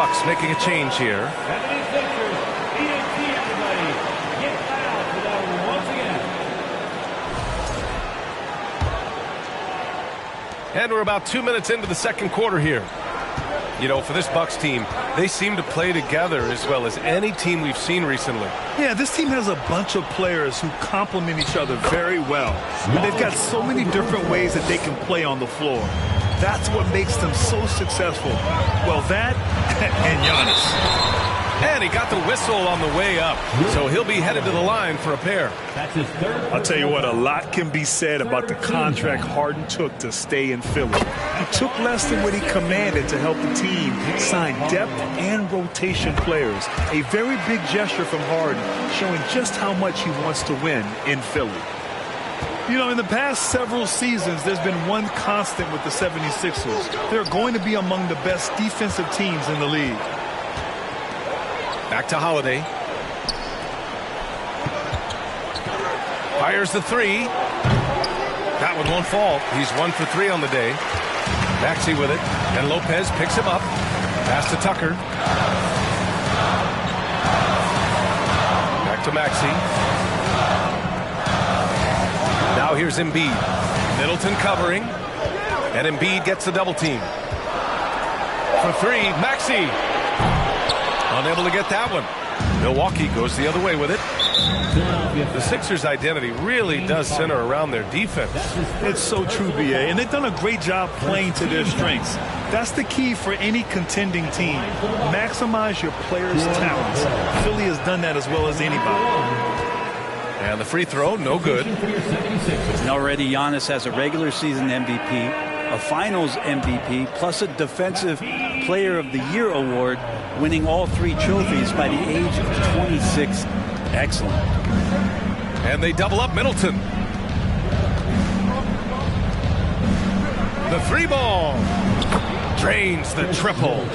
Bucks making a change here. And we're about 2 minutes into the second quarter here. You know, for this Bucks team, they seem to play together as well as any team we've seen recently. Yeah, this team has a bunch of players who complement each other very well. And they've got so many different ways that they can play on the floor. That's what makes them so successful. Well, that and Giannis. And he got the whistle on the way up, so he'll be headed to the line for a pair. I'll tell you what, a lot can be said about the contract Harden took to stay in Philly. He took less than what he commanded to help the team sign depth and rotation players. A very big gesture from Harden, showing just how much he wants to win in Philly. You know, in the past several seasons, there's been one constant with the 76ers. They're going to be among the best defensive teams in the league. Back to Holiday. Fires the three. That one won't fall. He's 1 for 3 on the day. Maxey with it. And Lopez picks him up. Pass to Tucker. Back to Maxey. Now here's Embiid. Middleton covering. And Embiid gets the double team. For 3, Maxey. Unable to get that one. Milwaukee goes the other way with it. The Sixers' identity really does center around their defense. It's so true, B.A., and they've done a great job playing to their strengths. That's the key for any contending team. Maximize your players' talents. Philly has done that as well as anybody. And the free throw, no good. And already Giannis has a regular season MVP, a finals MVP, plus a defensive player of the year award, winning all 3 trophies by the age of 26. Excellent. And they double up Middleton. The 3 ball drains the triple.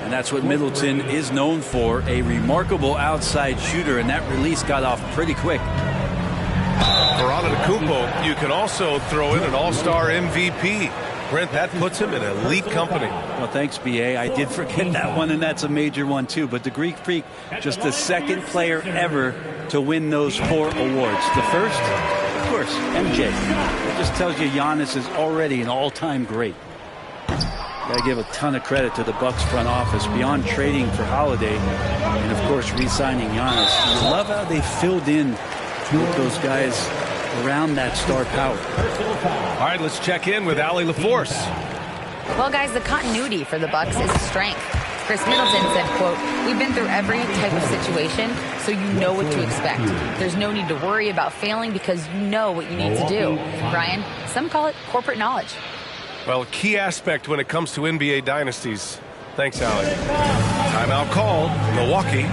And that's what Middleton is known for, a remarkable outside shooter, and that release got off pretty quick. For Antetokounmpo, you can also throw in an all-star MVP. Brent, that puts him in elite company. Well, thanks, B.A. I did forget that one, and that's a major one, too. But the Greek Freak, just the second player ever to win those 4 awards. The first, of course, MJ. It just tells you Giannis is already an all-time great. Got to give a ton of credit to the Bucks front office, beyond trading for Holiday and, of course, re-signing Giannis. You love how they filled in with those guys around that star power. All right, let's check in with Allie LaForce. Well, guys, the continuity for the Bucks is a strength. Chris Middleton said, quote, "We've been through every type of situation, so you know what to expect. There's no need to worry about failing because you know what you need to do." Brian, some call it corporate knowledge. Well, a key aspect when it comes to NBA dynasties. Thanks, Allie. Timeout called. Milwaukee.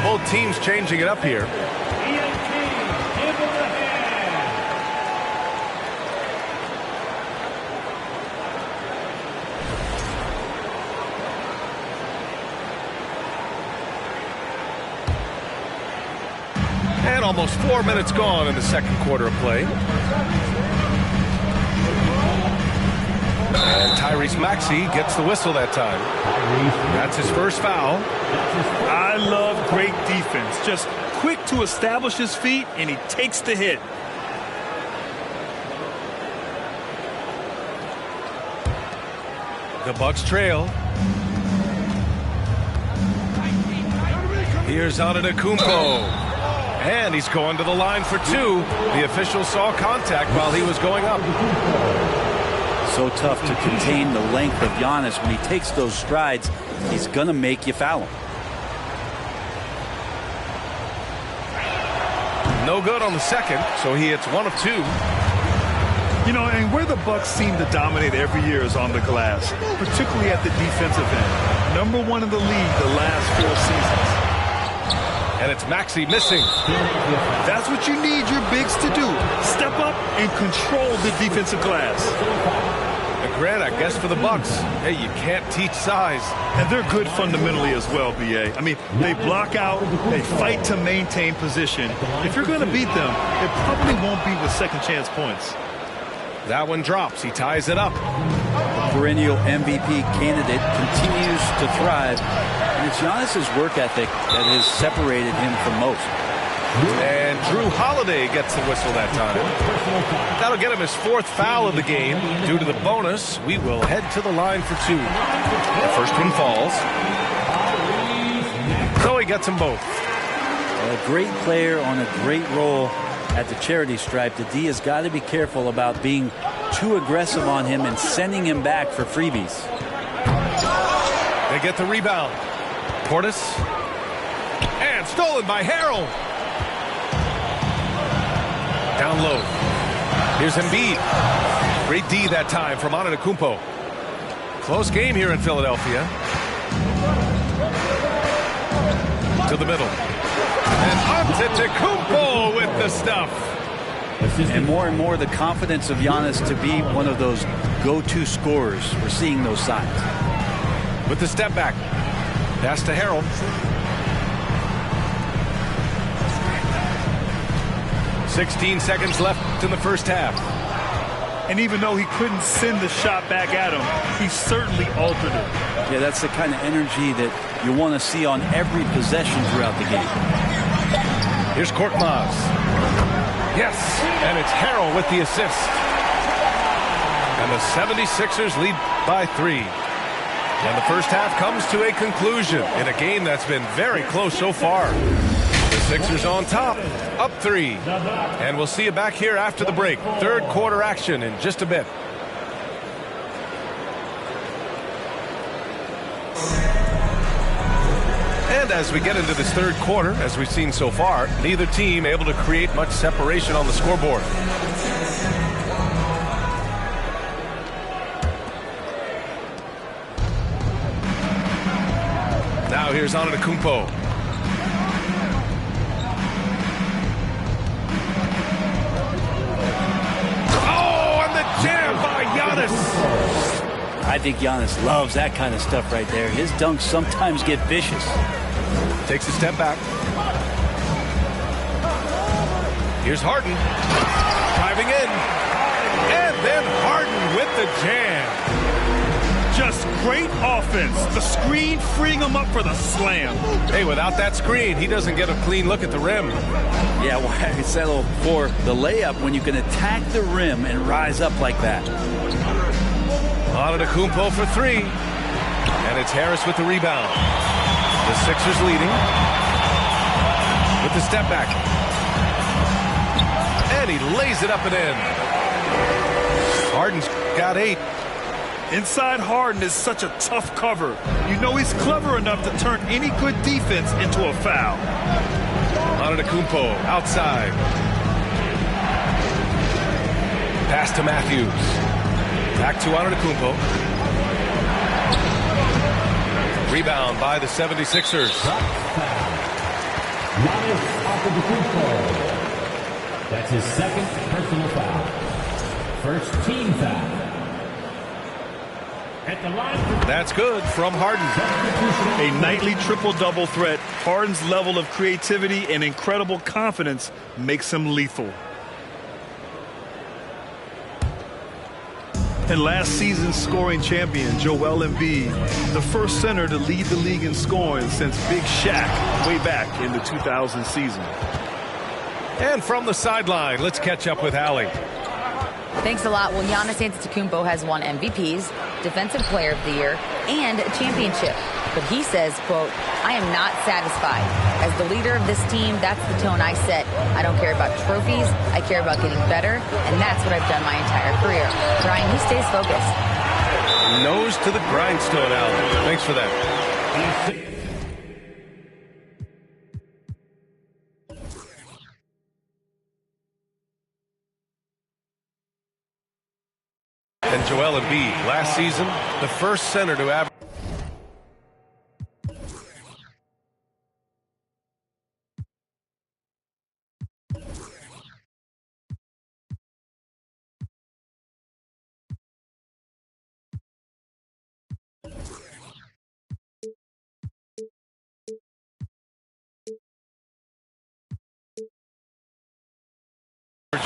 Both teams changing it up here. And almost 4 minutes gone in the second quarter of play. And Tyrese Maxey gets the whistle that time. That's his first foul. I love great defense. Just quick to establish his feet, and he takes the hit. The Bucks trail. Here's Antetokounmpo. And he's going to the line for two. The official saw contact while he was going up. So tough to contain the length of Giannis. When he takes those strides, he's going to make you foul him. No good on the second, so he hits 1 of 2. You know, and where the Bucks seem to dominate every year is on the glass, particularly at the defensive end. #1 in the league the last 4 seasons. And it's Maxey missing. That's what you need your bigs to do. Step up and control the defensive glass. A grant, I guess, for the Bucks. Hey, you can't teach size. And they're good fundamentally as well, B.A. I mean, they block out, they fight to maintain position. If you're going to beat them, it probably won't be with second chance points. That one drops. He ties it up. Perennial MVP candidate continues to thrive. And it's Giannis's work ethic that has separated him from most. And Drew Holiday gets the whistle that time. That'll get him his 4th foul of the game. Due to the bonus, we will head to the line for 2. The first one falls. So he gets them both. A great player on a great role at the charity stripe. The D has got to be careful about being too aggressive on him and sending him back for freebies. They get the rebound. Portis. And stolen by Harrell. Down low. Here's Embiid. Great D that time from Antetokounmpo. Close game here in Philadelphia. To the middle. And Antetokounmpo with the stuff. And more the confidence of Giannis to be one of those go-to scorers. We're seeing those signs. With the step back. Pass to Harrell. "16 seconds left in the first half." And even though he couldn't send the shot back at him, he certainly altered it. Yeah, that's the kind of energy that you want to see on every possession throughout the game. Here's Korkmaz. Yes, and it's Harrell with the assist. And the 76ers lead by 3. And the first half comes to a conclusion in a game that's been very close so far. The Sixers on top, up 3. And we'll see you back here after the break. Third quarter action in just a bit. And as we get into this third quarter, as we've seen so far, neither team able to create much separation on the scoreboard. Now here's Antetokounmpo. Oh, and the jam by Giannis. I think Giannis loves that kind of stuff right there. His dunks sometimes get vicious. Takes a step back. Here's Harden. Driving in. And then Harden with the jam. Just great offense. The screen freeing him up for the slam. Hey, without that screen, he doesn't get a clean look at the rim. Yeah, why settle for the layup when you can attack the rim and rise up like that? Antetokounmpo for 3. And it's Harris with the rebound. The Sixers leading. With the step back. And he lays it up and in. Harden's got 8. Inside Harden is such a tough cover. You know he's clever enough to turn any good defense into a foul. Antetokounmpo outside. Pass to Matthews. Back to Antetokounmpo. Rebound by the 76ers. That's his second personal foul. First team foul. At the line. That's good from Harden. A nightly triple-double threat. Harden's level of creativity and incredible confidence makes him lethal. And last season's scoring champion, Joel Embiid, the first center to lead the league in scoring since Big Shaq way back in the 2000 season. And from the sideline, let's catch up with Allie. Thanks a lot. Well, Giannis Antetokounmpo has won MVPs, Defensive Player of the Year, and a championship. But he says, quote, I am not satisfied. As the leader of this team, that's the tone I set. I don't care about trophies. I care about getting better, and that's what I've done my entire career. Brian, he stays focused. Nose to the grindstone, Allen. Thanks for that. And Joel Embiid, last season, the first center to average.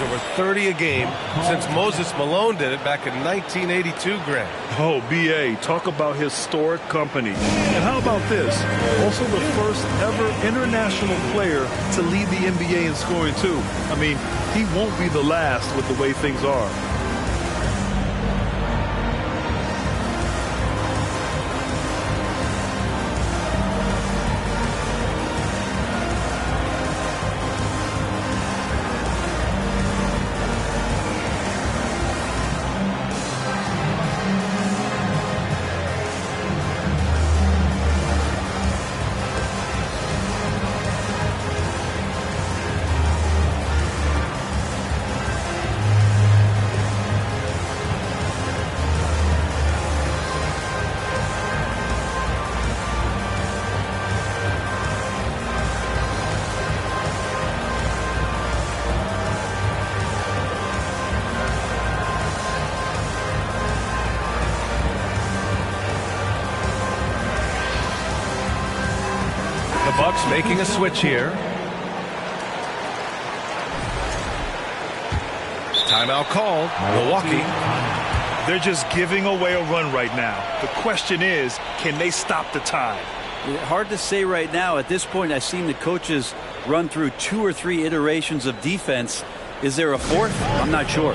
Over 30 a game since Moses Malone did it back in 1982, Grant. Oh, B.A., talk about historic company. And how about this? Also the first ever international player to lead the NBA in scoring, too. I mean, he won't be the last with the way things are. The Bucks making a switch here. Timeout called. Milwaukee. They're just giving away a run right now. The question is, can they stop the tide? Hard to say right now. At this point, I've seen the coaches run through 2 or 3 iterations of defense. Is there a fourth? I'm not sure.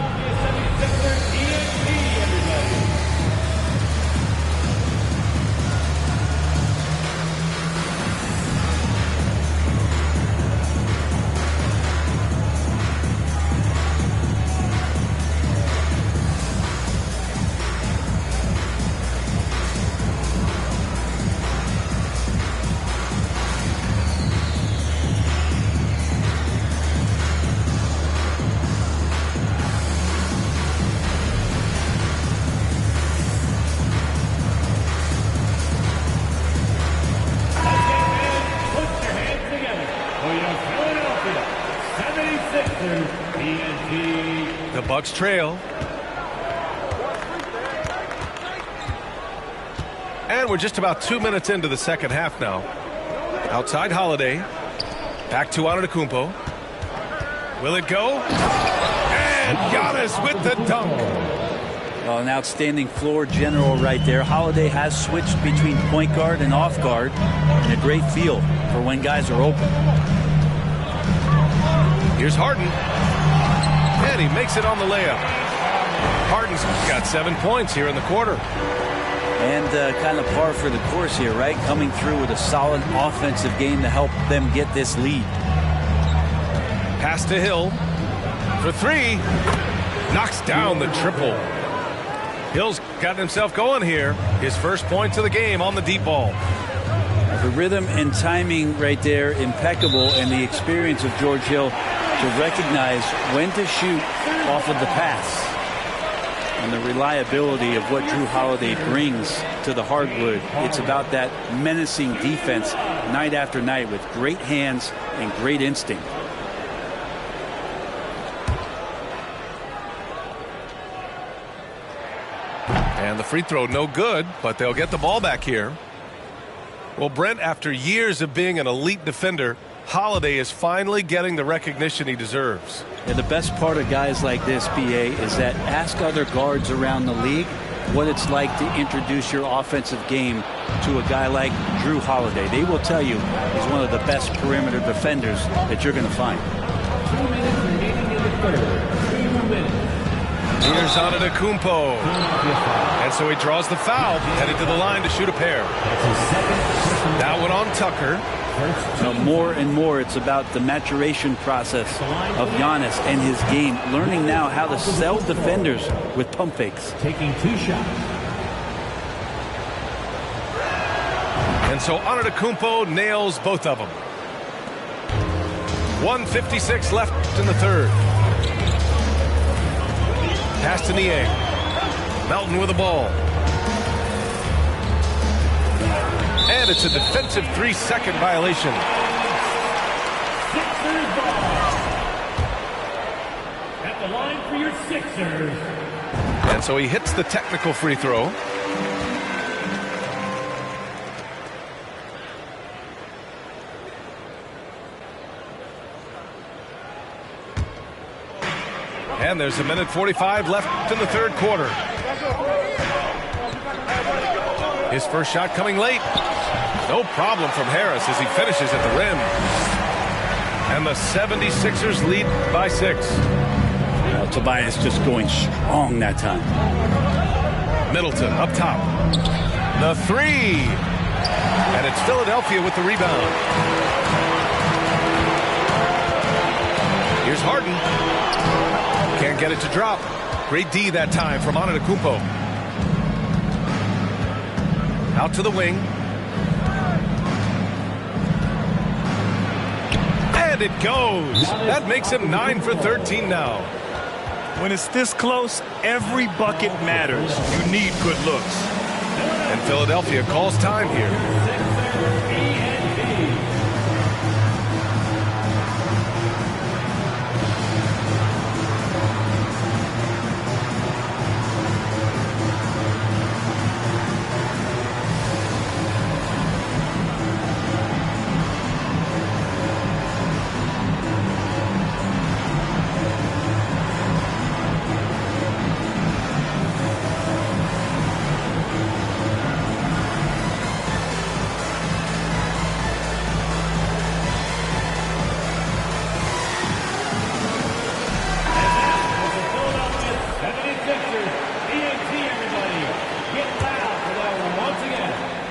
The Bucks trail. And we're just about 2 minutes into the second half now. Outside Holiday. Back to Antetokounmpo. Will it go? And Giannis with the dunk. Well, an outstanding floor general right there. Holiday has switched between point guard and off guard, and a great feel for when guys are open. Here's Harden. And he makes it on the layup. Harden's got 7 points here in the quarter. And kind of par for the course here, right? Coming through with a solid offensive game to help them get this lead. Pass to Hill for 3. Knocks down the triple. Hill's gotten himself going here. His first points of the game on the deep ball. The rhythm and timing right there, impeccable, and the experience of George Hill to recognize when to shoot off of the pass. And the reliability of what Jrue Holiday brings to the hardwood. It's about that menacing defense night after night with great hands and great instinct. And the free throw no good, but they'll get the ball back here. Well, Brent, after years of being an elite defender, Holiday is finally getting the recognition he deserves. And the best part of guys like this, BA, is that ask other guards around the league what it's like to introduce your offensive game to a guy like Jrue Holiday. They will tell you he's one of the best perimeter defenders that you're going to find. 2 minutes remaining in the third. 2 minutes. Here's Antetokounmpo. And so he draws the foul, headed to the line to shoot a pair. That one on Tucker. More and more, it's about the maturation process of Giannis and his game, learning now how to sell defenders with pump fakes. Taking 2 shots. And so Antetokounmpo nails both of them. 1:56 left in the third. Pass to Niang. Melton with the ball. And it's a defensive 3-second violation. Sixers ball. At the line for your Sixers. And so he hits the technical free throw. And there's 1:45 left in the third quarter. His first shot coming late. No problem from Harris as he finishes at the rim. And the 76ers lead by 6. Tobias just going strong that time. Middleton up top. The 3. And it's Philadelphia with the rebound. Here's Harden. Can't get it to drop. Great D that time from Antetokounmpo. Out to the wing. And it goes. That makes him 9 for 13 now. When it's this close, every bucket matters. You need good looks. And Philadelphia calls time here.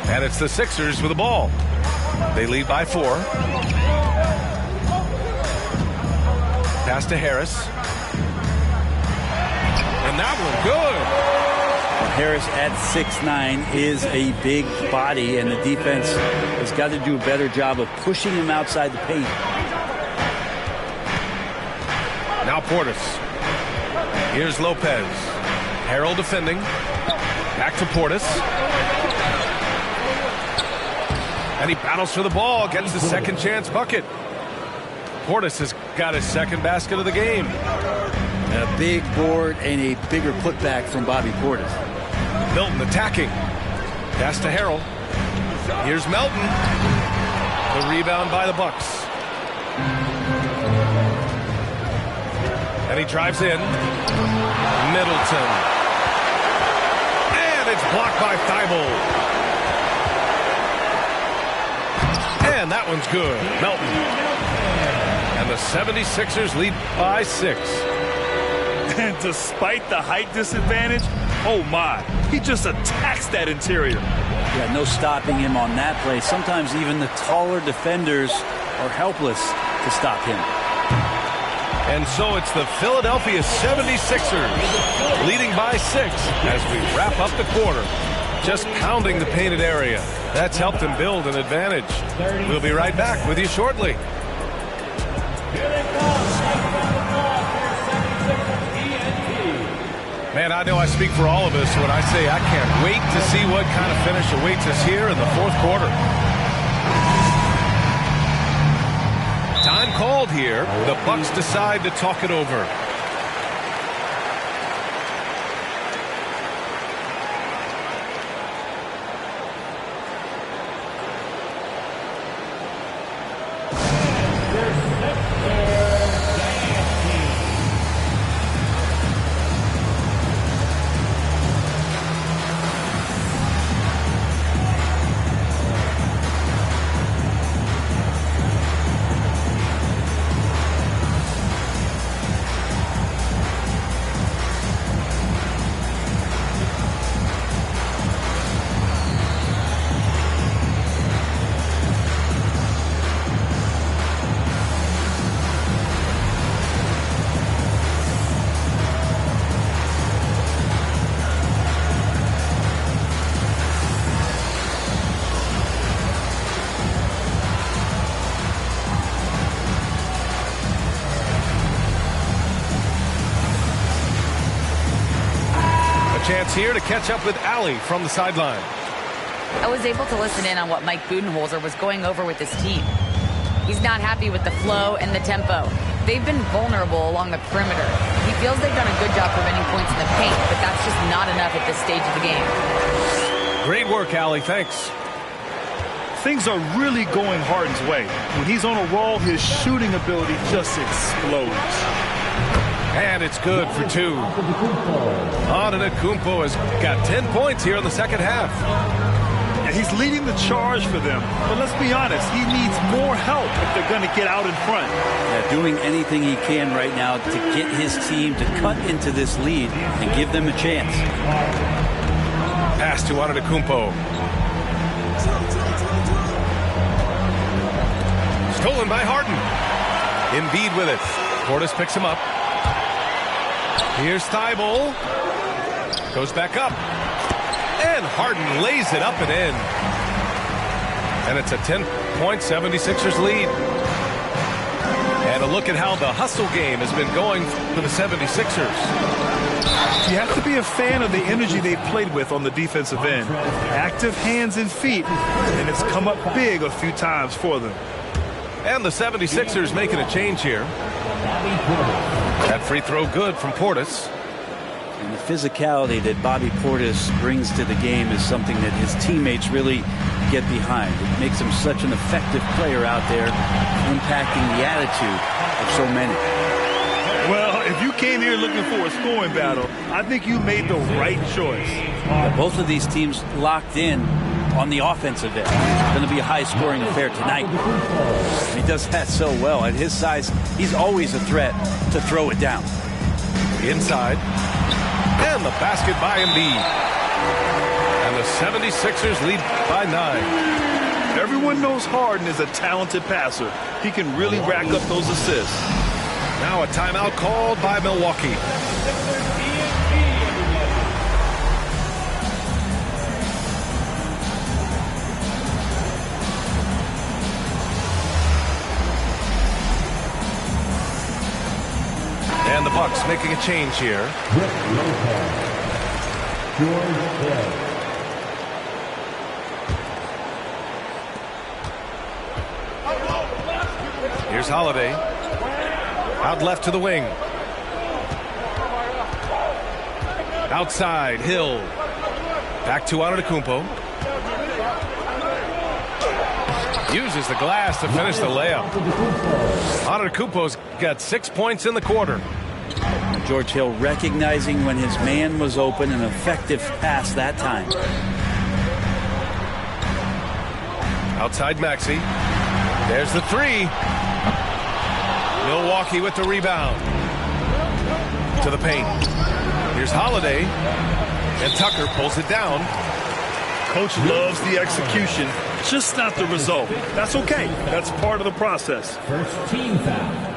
And it's the Sixers with the ball. They lead by 4. Pass to Harris. And that one good. Harris at 6'9" is a big body, and the defense has got to do a better job of pushing him outside the paint. Now Portis. Here's Lopez. Harrell defending. Back to Portis. And he battles for the ball, gets the second chance bucket. Portis has got his second basket of the game. A big board and a bigger putback from Bobby Portis. Milton attacking. Pass to Harrell. Here's Melton. The rebound by the Bucks. And he drives in. Middleton. And it's blocked by Thibault. And that one's good. Melton. And the 76ers lead by 6. And despite the height disadvantage, oh my, he just attacks that interior. Yeah, no stopping him on that play. Sometimes even the taller defenders are helpless to stop him. And so it's the Philadelphia 76ers leading by 6 as we wrap up the quarter. Just pounding the painted area. That's helped him build an advantage. We'll be right back with you shortly. Man, I know I speak for all of us when I say I can't wait to see what kind of finish awaits us here in the fourth quarter. Time called here. The Bucks decide to talk it over. Chance here to catch up with Allie from the sideline. I was able to listen in on what Mike Budenholzer was going over with his team. He's not happy with the flow and the tempo. They've been vulnerable along the perimeter. He feels they've done a good job preventing points in the paint, but that's just not enough at this stage of the game. Great work, Allie. Thanks. Things are really going Harden's way. When he's on a roll, his shooting ability just explodes. And it's good for 2. Antetokounmpo has got 10 points here in the second half. And he's leading the charge for them. But let's be honest, he needs more help if they're going to get out in front. Yeah, doing anything he can right now to get his team to cut into this lead and give them a chance. Pass to Antetokounmpo. Stolen by Harden. Embiid with it. Portis picks him up. Here's Thibault. Goes back up. And Harden lays it up and in. And it's a 10-point 76ers lead. And a look at how the hustle game has been going for the 76ers. You have to be a fan of the energy they've played with on the defensive end. Active hands and feet, and it's come up big a few times for them. And the 76ers making a change here. That free throw good from Portis. And the physicality that Bobby Portis brings to the game is something that his teammates really get behind. It makes him such an effective player out there, impacting the attitude of so many. Well, if you came here looking for a scoring battle, I think you made the right choice. Both of these teams locked in on the offensive end. It's going to be a high-scoring affair tonight. He does that so well. At his size, he's always a threat to throw it down. Inside. And the basket by Embiid. And the 76ers lead by 9. Everyone knows Harden is a talented passer. He can really rack up those assists. Now a timeout called by Milwaukee. And the Bucks making a change here. Brook Lopez. George Hill. Here's Holiday. Out left to the wing. Outside, Hill. Back to Antetokounmpo. Uses the glass to finish the layup. Antetokounmpo's got 6 points in the quarter. George Hill recognizing when his man was open, an effective pass that time. Outside Maxey. There's the 3. Milwaukee with the rebound. To the paint. Here's Holiday. And Tucker pulls it down. Coach loves the execution, just not the result. That's okay. That's part of the process. First team foul.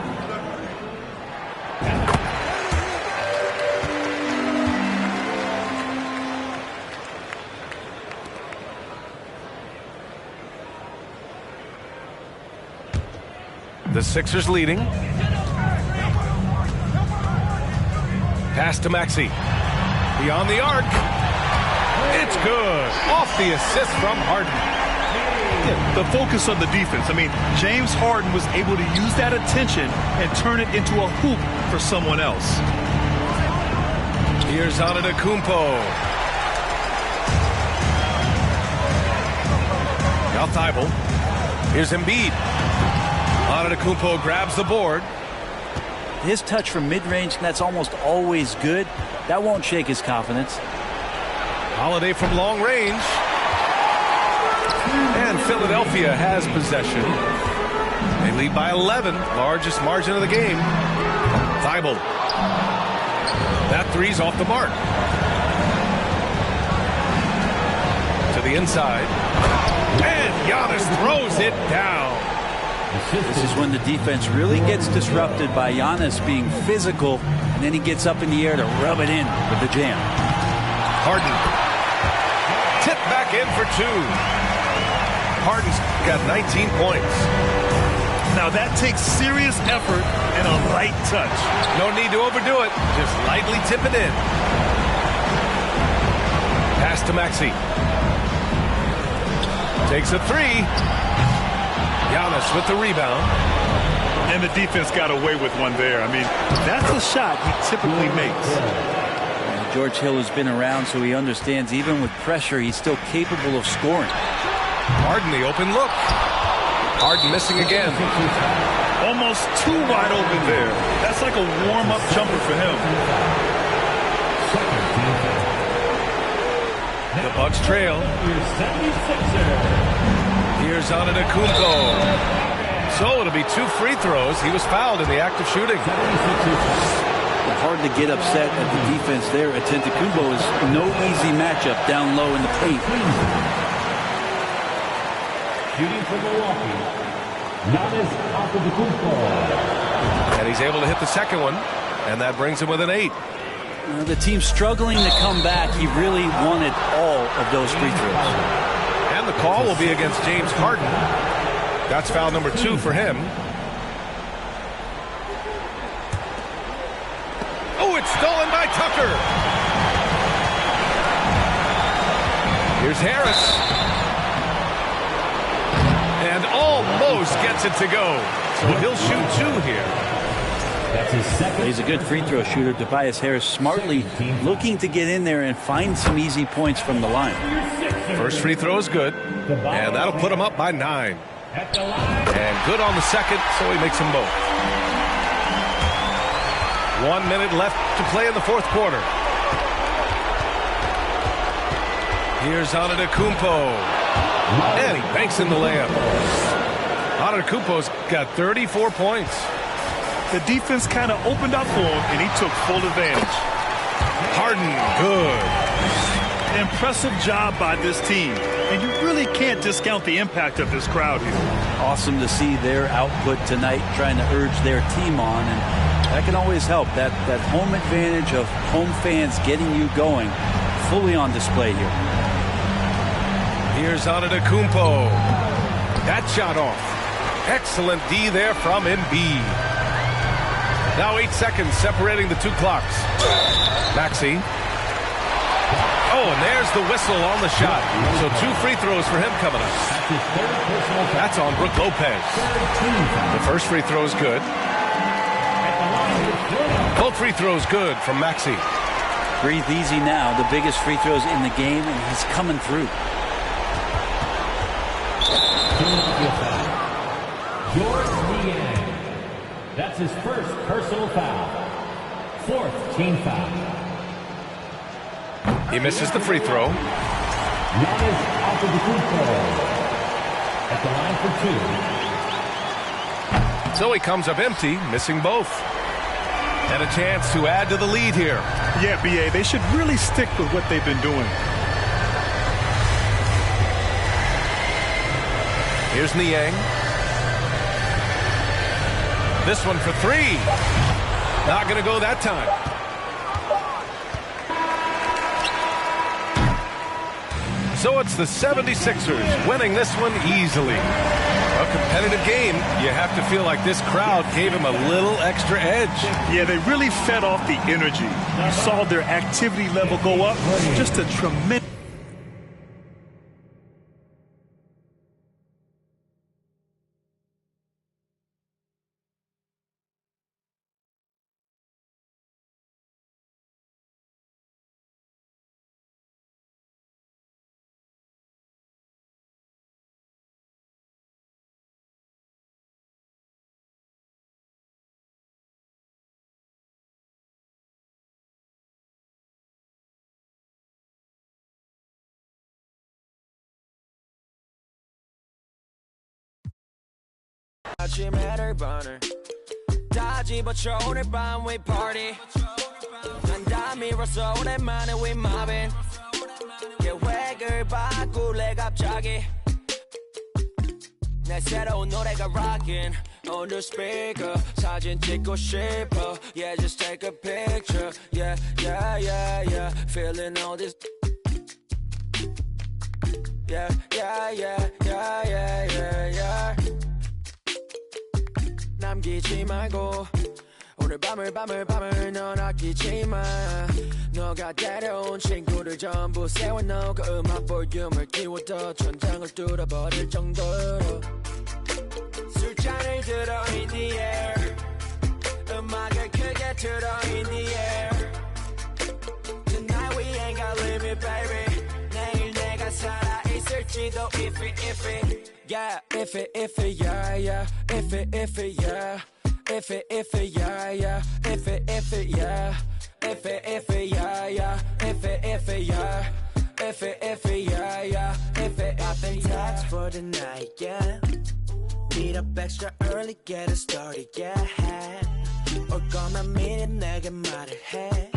The Sixers leading. Pass to Maxey. Beyond the arc. It's good. Off the assist from Harden. The focus on the defense. I mean, James Harden was able to use that attention and turn it into a hoop for someone else. Here's Antetokounmpo. Now Thibault. Here's Embiid. Antetokounmpo grabs the board. His touch from mid-range, that's almost always good. That won't shake his confidence. Holiday from long range. And Philadelphia has possession. They lead by 11, largest margin of the game. Thibault. That 3's off the mark. To the inside. And Giannis throws it down. This is when the defense really gets disrupted by Giannis being physical, and then he gets up in the air to rub it in with the jam. Harden. Tip back in for 2. Harden's got 19 points. Now that takes serious effort and a light touch. No need to overdo it. Just lightly tip it in. Pass to Maxey. Takes a three. Giannis with the rebound. And the defense got away with one there. I mean, that's a shot he typically makes. George Hill has been around, so he understands even with pressure, he's still capable of scoring. Harden, the open look. Harden missing again. Almost too wide open there. That's like a warm-up jumper for him. The Bucks trail. Here's Antetokounmpo. So it'll be 2 free throws. He was fouled in the act of shooting. Hard to get upset at the defense there. Antetokounmpo is no easy matchup down low in the paint. Shooting from Milwaukee, Giannis Antetokounmpo. And he's able to hit the second one, and that brings him within 8. The team struggling to come back. He really wanted all of those free throws. And the call will be against James Harden. That's foul number 2 for him. Oh, it's stolen by Tucker. Here's Harris. And almost gets it to go. So he'll shoot 2 here. That's his second. He's a good free throw shooter. Tobias Harris smartly looking to get in there and find some easy points from the line. First free throw is good. And that'll put him up by 9. And good on the second, so he makes them both. 1 minute left to play in the fourth quarter. Here's Antetokounmpo. And he banks in the layup. Antetokounmpo's got 34 points. The defense kind of opened up for him, and he took full advantage. Harden, good. Impressive job by this team. And you really can't discount the impact of this crowd here. Awesome to see their output tonight, trying to urge their team on. And that can always help. That home advantage of home fans getting you going, fully on display here. Here's Antetokounmpo. That shot off. Excellent D there from Embiid. Now 8 seconds separating the 2 clocks. Maxey. Oh, and there's the whistle on the shot. So 2 free throws for him coming up. That's on Brook Lopez. The first free throw is good. Both free throws good from Maxey. Breathe easy now. The biggest free throws in the game, and he's coming through. George Niang. That's his first personal foul. 4th team foul. He misses the free throw. Giannis Antetokounmpo at the line for 2. So he comes up empty, missing both. And a chance to add to the lead here. Yeah, B.A., they should really stick with what they've been doing. Here's Niang. This one for 3. Not going to go that time. So it's the 76ers winning this one easily. A competitive game. You have to feel like this crowd gave him a little extra edge. Yeah, they really fed off the energy. You saw their activity level go up. Just a tremendous... 매를 버는 다 집어쳐 오늘 밤 we party 난 다 밀었어 오랜만에 we mobbing 계획을 바꿀래 갑자기 내 새로운 노래가 rocking on the speaker 사진 찍고 싶어 yeah just take a picture yeah yeah yeah yeah feeling all this yeah yeah yeah yeah yeah yeah yeah 남기지 말고 오늘 밤을 넌 아끼지마 너가 데려온 친구들 전부 세워놓고 그 음악 볼륨을 키워도 천장을 뚫어버릴 정도로 술잔을 들어 in the air 음악을 크게 틀어 in the air Tonight we ain't got limit baby 내일 내가 살아있을지도 if it yeah if it yeah yeah if it yeah if it yeah yeah if it yeah if it yeah yeah if it yeah if it yeah yeah if it I've been taxed for the night yeah meet up extra early get it started yeah 올 거면 미리 내게 말을 해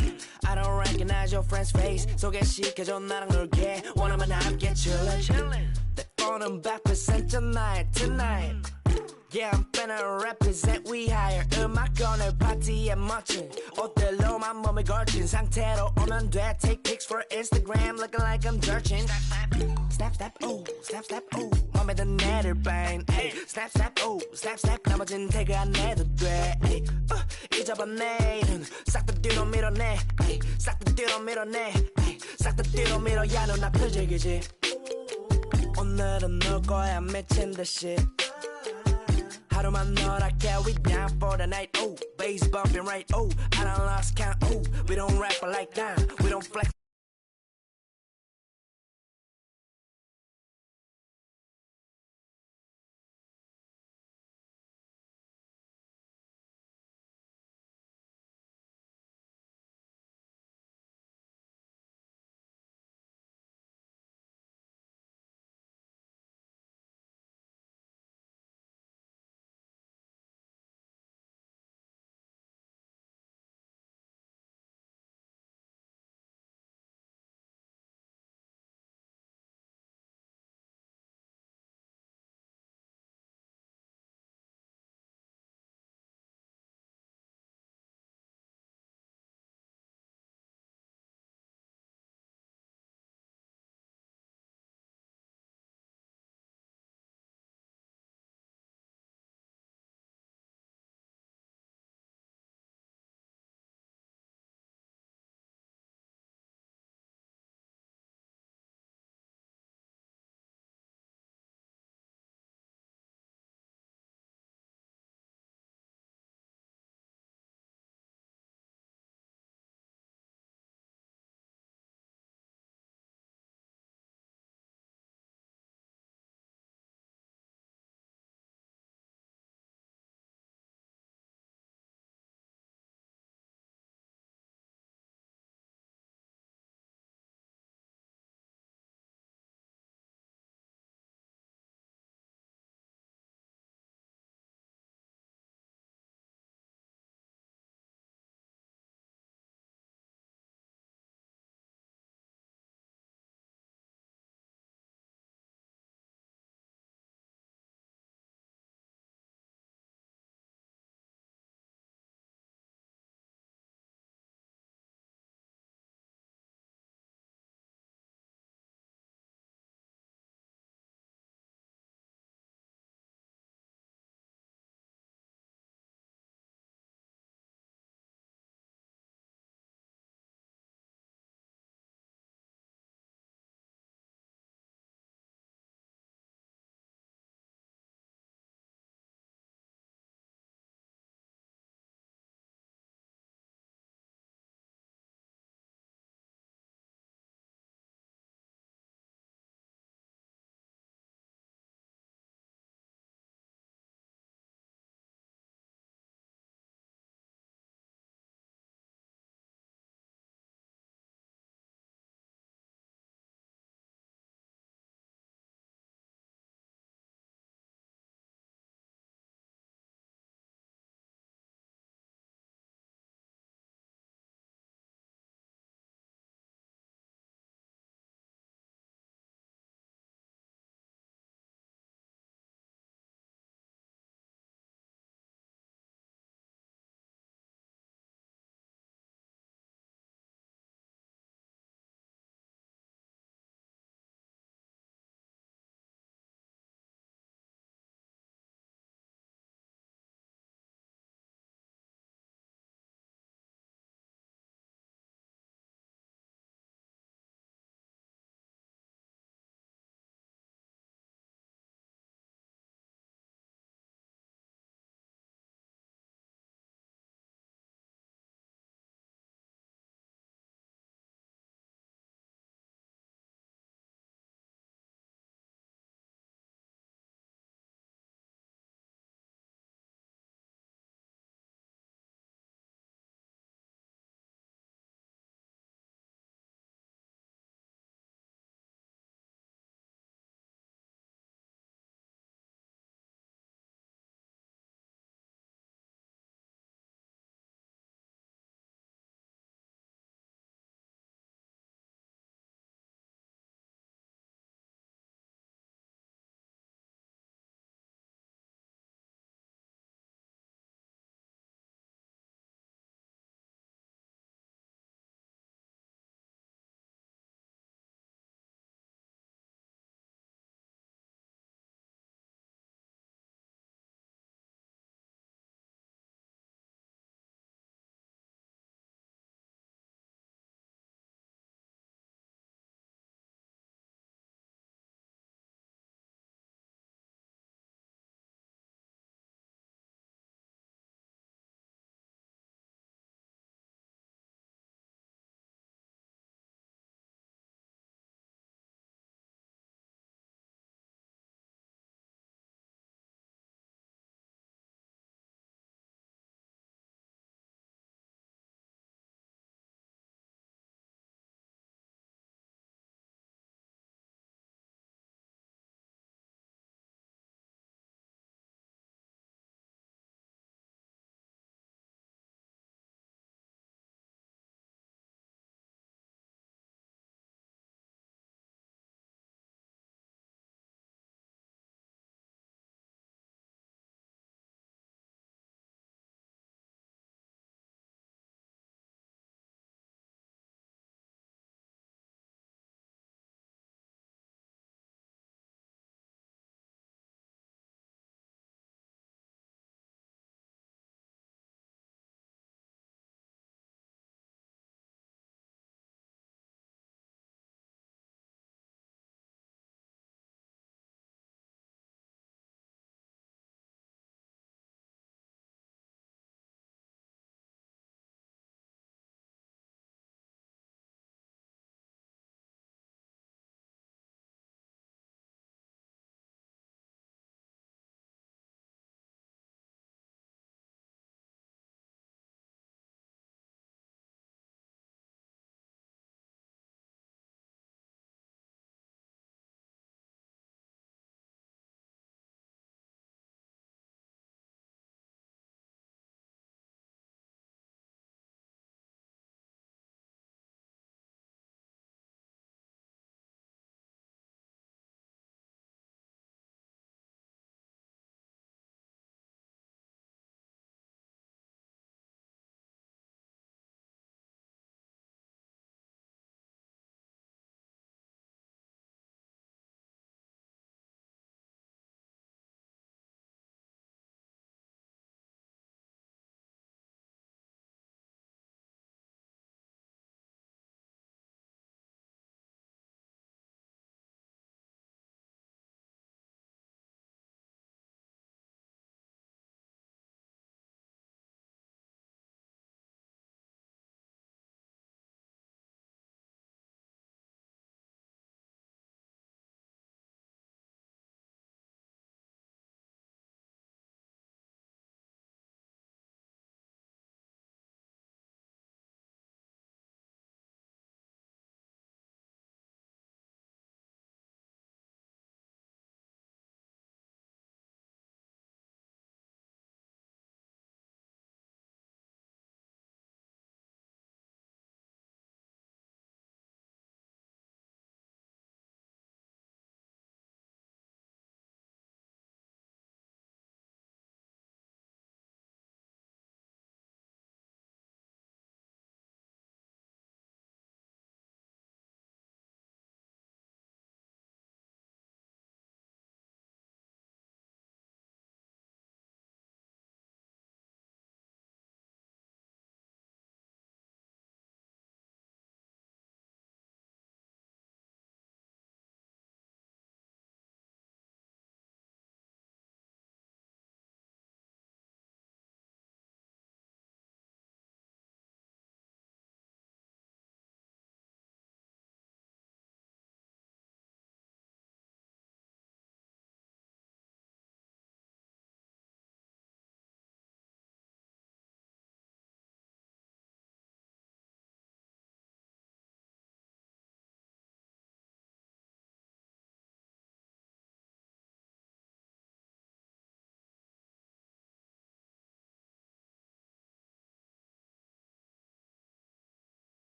I don't recognize your friend's face 소개시켜줘 나랑 놀게 원하면 함께 chillin' 내 오는 100% tonight Yeah, I'm finna represent we higher 음악 오늘 파티에 멋진 옷들로만 몸을 걸친 상태로 오면 돼 Take pics for Instagram looking like I'm searching Snap, snap, oh, snap, snap, oh 맘에 든 애를 빤 Snap, snap, oh, snap, snap 나머진 태그 안 해도 돼 잊어봐 내일은 싹 다 뒤로 밀어내 싹 다 뒤로 밀어내 싹 다 뒤로 밀어 야 너 나 표적이지 오늘은 놀 거야 미친 듯이 하루만 너랄게 we down for the night oh bass bumping right oh I done lost count oh we don't rap like that we don't flex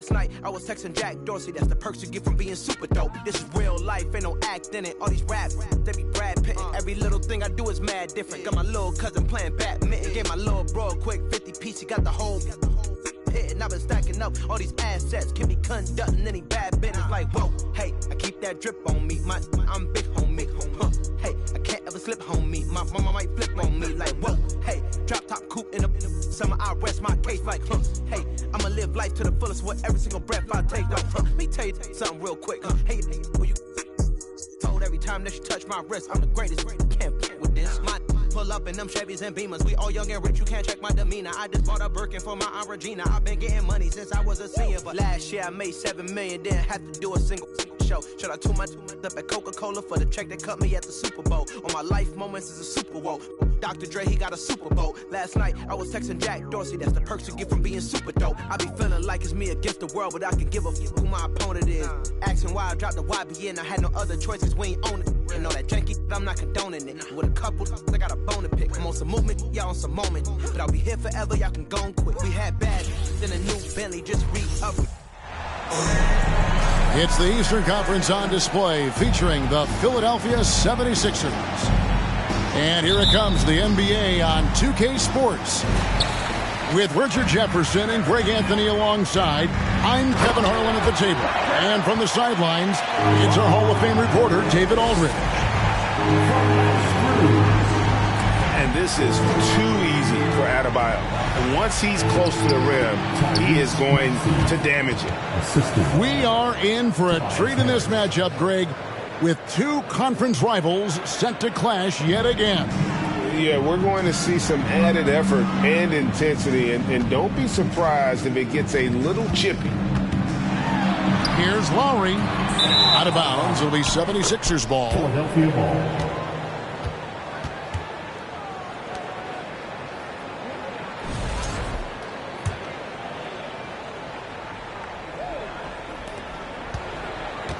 Last night, I was texting Jack Dorsey. That's the perks you get from being super dope. This is real life, ain't no act in it. All these raps, they be Brad Pitt. Every little thing I do is mad different. Got my little cousin playing badminton. Gave my little bro a quick 50 piece. He got the whole hit. And I've been stacking up all these assets. Can be conducting any bad business. Like, whoa, hey, I keep that drip on me. I'm big homie. Hey, I can't ever slip homie. My mama might flip on me. Like, whoa, hey, drop top coupe in the summer. I rest my case like, hey, I'ma live life to the fullest with every single breath I take. Like, let me tell you something real quick. Hey, who you told every time that you touch my wrist, I'm the greatest. Can't play with this. My pull up in them Chevys and Beamers. We all young and rich, you can't check my demeanor. I just bought a Birkin for my Aunt Regina. I've been getting money since I was a senior, but last year I made $7 million, didn't have to do a single show. Should I tune my up at Coca-Cola for the check that cut me at the Super Bowl? All my life moments is a Super Bowl. Dr. Dre, he got a Super Bowl. Last night, I was texting Jack Dorsey. That's the perks you get from being super dope. I be feeling like it's me against the world, but I can give a fuck who my opponent is. Asking why I dropped the YBN, I had no other choices, we ain't own it. And all that janky, I'm not condoning it. With a couple, I got a bone to pick. I'm on some movement, y'all on some moment. But I'll be here forever, y'all can go and quit. We had bad, then a new Bentley, just re-up. It's the Eastern Conference on display featuring the Philadelphia 76ers. And here it comes, the NBA on 2K Sports. With Richard Jefferson and Greg Anthony alongside, I'm Kevin Harlan at the table. And from the sidelines, it's our Hall of Fame reporter, David Aldridge. And this is too easy for Adebayo. And once he's close to the rim, he is going to damage it. We are in for a treat in this matchup, Greg, with two conference rivals set to clash yet again. Yeah, we're going to see some added effort and intensity, and don't be surprised if it gets a little chippy. Here's Lowry. Out of bounds. It'll be 76ers ball. Philadelphia ball.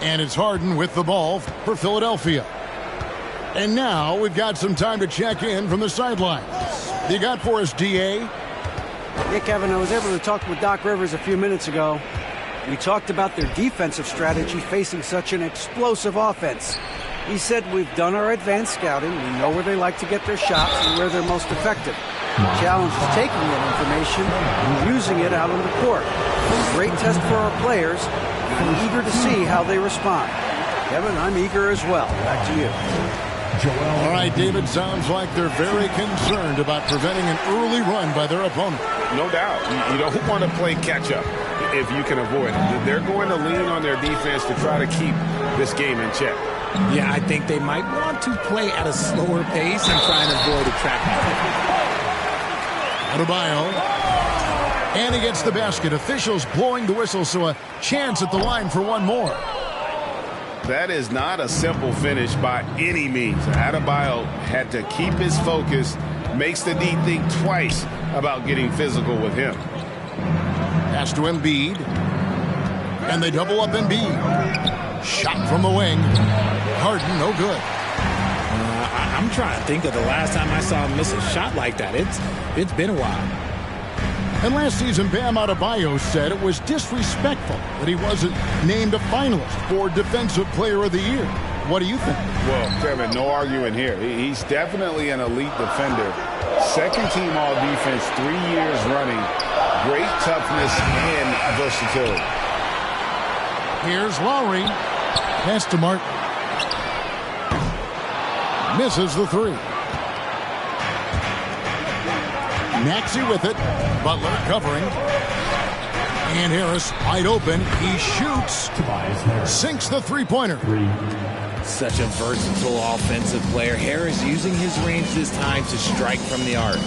And it's Harden with the ball for Philadelphia. And now we've got some time to check in from the sidelines. You got for us, D.A.? Yeah, Kevin, I was able to talk with Doc Rivers a few minutes ago. We talked about their defensive strategy facing such an explosive offense. He said, we've done our advanced scouting. We know where they like to get their shots and where they're most effective. The challenge is taking that information and using it out on the court. It's a great test for our players. I'm eager to see how they respond. Kevin, I'm eager as well. Back to you. All right, David, sounds like they're very concerned about preventing an early run by their opponent. No doubt. You don't want to play catch-up if you can avoid it. They're going to lean on their defense to try to keep this game in check. Yeah, I think they might want to play at a slower pace and try and avoid a trap. Adebayo. And he gets the basket. Officials blowing the whistle, so a chance at the line for one more. That is not a simple finish by any means. Adebayo had to keep his focus, makes the D think twice about getting physical with him. Pass to Embiid. And they double up Embiid. Shot from the wing. Harden, no good. I'm trying to think of the last time I saw him miss a shot like that. It's been a while. And last season, Bam Adebayo said it was disrespectful that he wasn't named a finalist for Defensive Player of the Year. What do you think? Well, Kevin, no arguing here. He's definitely an elite defender. Second team all-defense 3 years running. Great toughness and versatility. Here's Lowry. Pass to Martin. Misses the three. Maxey with it. Butler covering. And Harris wide open. He shoots. Sinks the three-pointer. Such a versatile offensive player. Harris using his range this time to strike from the arc.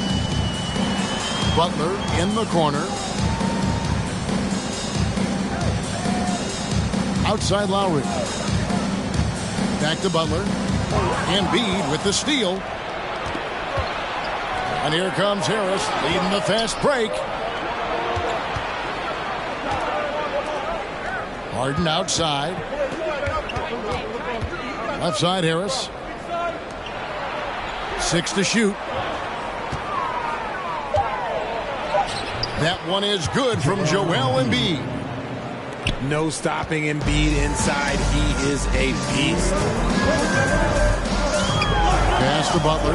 Butler in the corner. Outside Lowry. Back to Butler. Embiid with the steal. And here comes Harris leading the fast break. Harden outside. Left side Harris. 6 to shoot. That one is good from Joel Embiid. No stopping Embiid inside. He is a beast. Pass to Butler.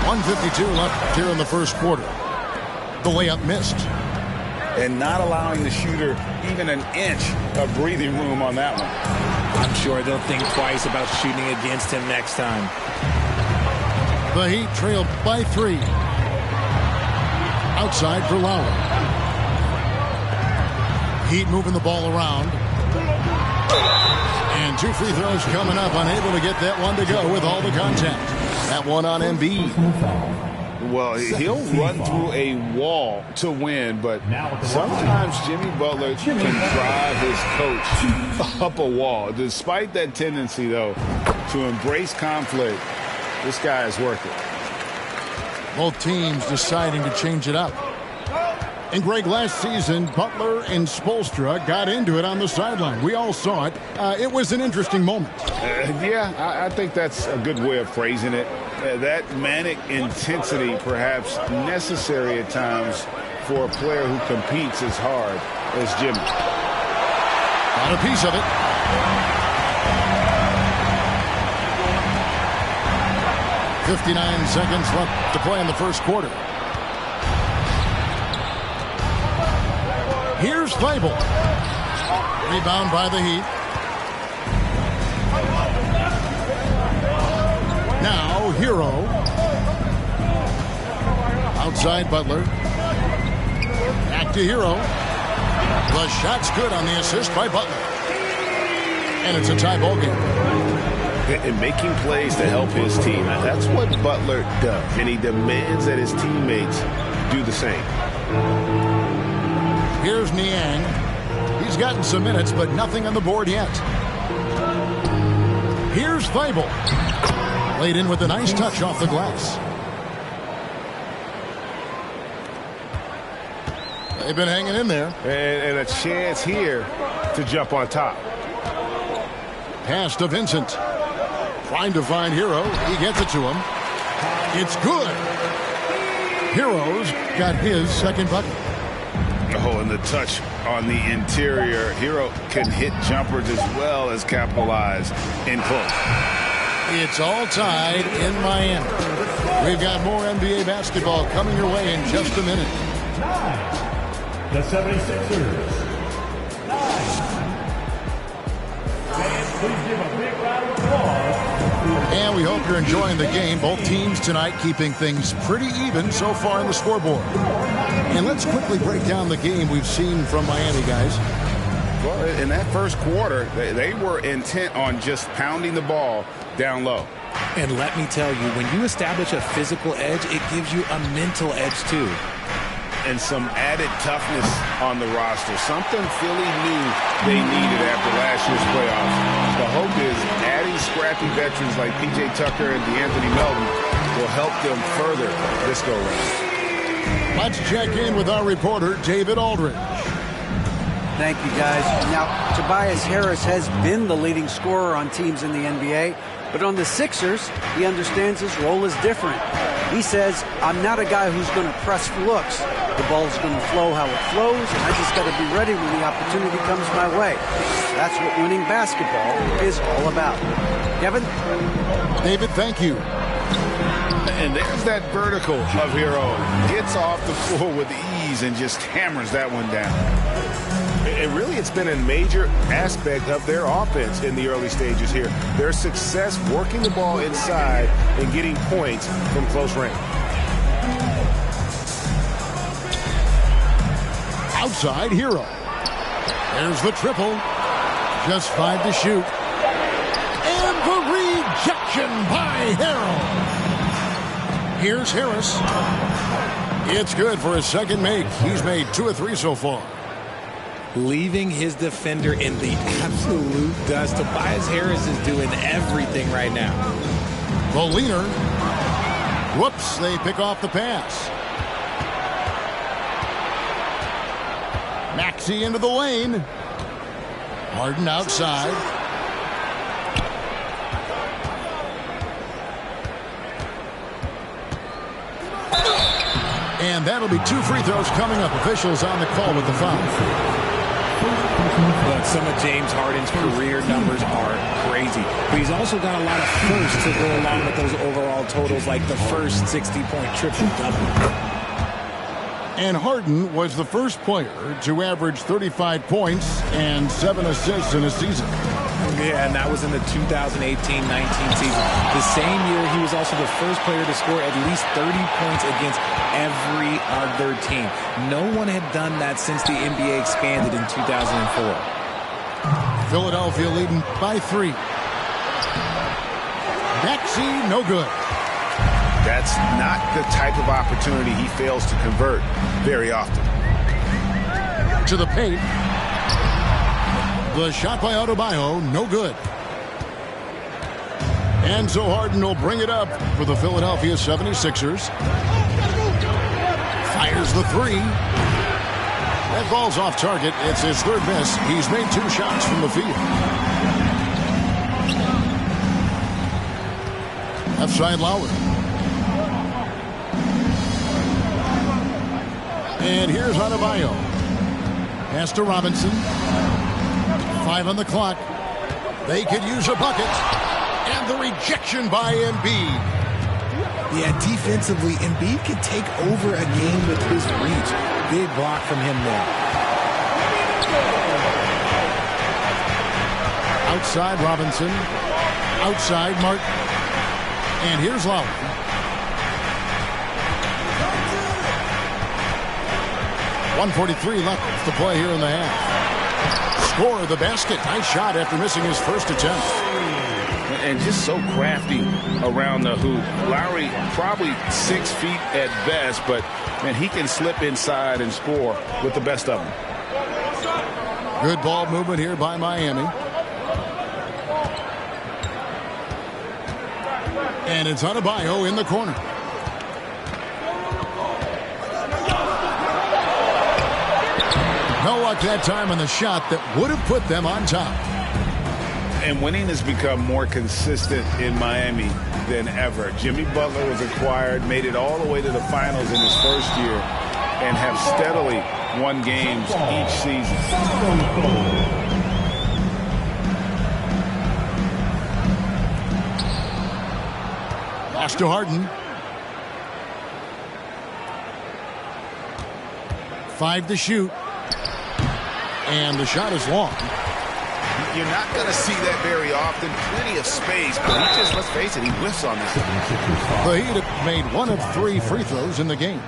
.152 left here in the first quarter. The layup missed. And not allowing the shooter even an inch of breathing room on that one. I'm sure they'll think twice about shooting against him next time. The Heat trailed by 3. Outside for Lowry. Heat moving the ball around. And 2 free throws coming up. Unable to get that one to go with all the contact. That one on Embiid. Well, he'll run through a wall to win, but sometimes Jimmy Butler can drive his coach up a wall. Despite that tendency, though, to embrace conflict, this guy is worth it. Both teams deciding to change it up. And Greg, last season, Butler and Spoelstra got into it on the sideline. We all saw it. It was an interesting moment. I think that's a good way of phrasing it. That manic intensity perhaps necessary at times for a player who competes as hard as Jimmy. Got a piece of it. .59 seconds left to play in the first quarter. Here's Thybulle. Rebound by the Heat. Now Hero. Outside Butler. Back to Hero. The shot's good on the assist by Butler. And it's a tie ball game. And making plays to help his team. That's what Butler does. And he demands that his teammates do the same. Here's Niang. He's gotten some minutes, but nothing on the board yet. Here's Thybulle. Laid in with a nice touch off the glass. They've been hanging in there. And a chance here to jump on top. Pass to Vincent. Trying to find Hero. He gets it to him. It's good. Hero's got his second bucket. Oh, and the touch on the interior. Hero can hit jumpers as well as capitalize in close. It's all tied in Miami. We've got more NBA basketball coming your way in just a minute. The 76ers. Fans, please give a big round of applause. And we hope you're enjoying the game. Both teams tonight keeping things pretty even so far in the scoreboard. And let's quickly break down the game we've seen from Miami, guys. Well, in that first quarter, they were intent on just pounding the ball down low. And let me tell you, when you establish a physical edge, it gives you a mental edge too. And some added toughness on the roster. Something Philly knew they needed after last year's playoffs. The hope is adding scrappy veterans like P.J. Tucker and DeAnthony Melton will help them further this go-round. Let's check in with our reporter, David Aldridge. Thank you, guys. Now, Tobias Harris has been the leading scorer on teams in the NBA, but on the Sixers, he understands his role is different. He says, I'm not a guy who's going to press for looks. The ball's going to flow how it flows, and I just got to be ready when the opportunity comes my way. That's what winning basketball is all about. Kevin? David, thank you. And there's that vertical of Hero. Gets off the floor with ease and just hammers that one down. And really, it's been a major aspect of their offense in the early stages here. Their success working the ball inside and getting points from close range. Outside Hero. There's the triple. Just 5 to shoot. And the rejection by Hero. Here's Harris. It's good for his second make. He's made 2 of 3 so far. Leaving his defender in the absolute dust. Tobias Harris is doing everything right now. The leaner. Whoops, they pick off the pass. Maxey into the lane. Harden outside. And that'll be 2 free throws coming up. Officials on the call with the foul. Look, some of James Harden's career numbers are crazy, but he's also got a lot of firsts to go along with those overall totals, like the first 60-point triple-double. And Harden was the first player to average 35 points and 7 assists in a season. Yeah, and that was in the 2018-19 season. The same year, he was also the first player to score at least 30 points against every other team. No one had done that since the NBA expanded in 2004. Philadelphia leading by 3. Maxey, no good. That's not the type of opportunity he fails to convert very often. To the paint. The shot by Adebayo, no good. And so Harden will bring it up for the Philadelphia 76ers. Fires the 3. That ball's off target. It's his 3rd miss. He's made 2 shots from the field. Left side Lowry. And here's Adebayo. Pass to Robinson. 5 on the clock. They could use a bucket. And the rejection by Embiid. Yeah, defensively, Embiid could take over a game with his reach. Big block from him there. Outside Robinson. Outside Martin. And here's Lowry. .143 left to play here in the half. Score the basket. Nice shot after missing his first attempt. And just so crafty around the hoop. Lowry probably 6 feet at best, but man, he can slip inside and score with the best of them. Good ball movement here by Miami. And it's Adebayo in the corner. No luck that time on the shot that would have put them on top. And winning has become more consistent in Miami than ever. Jimmy Butler was acquired, made it all the way to the finals in his first year, and have steadily won games each season. Pass to Harden. 5 to shoot. And the shot is long. You're not going to see that very often. Plenty of space, but he just, let's face it, he whiffs on this. The Heat have made 1 of 3 free throws in the game.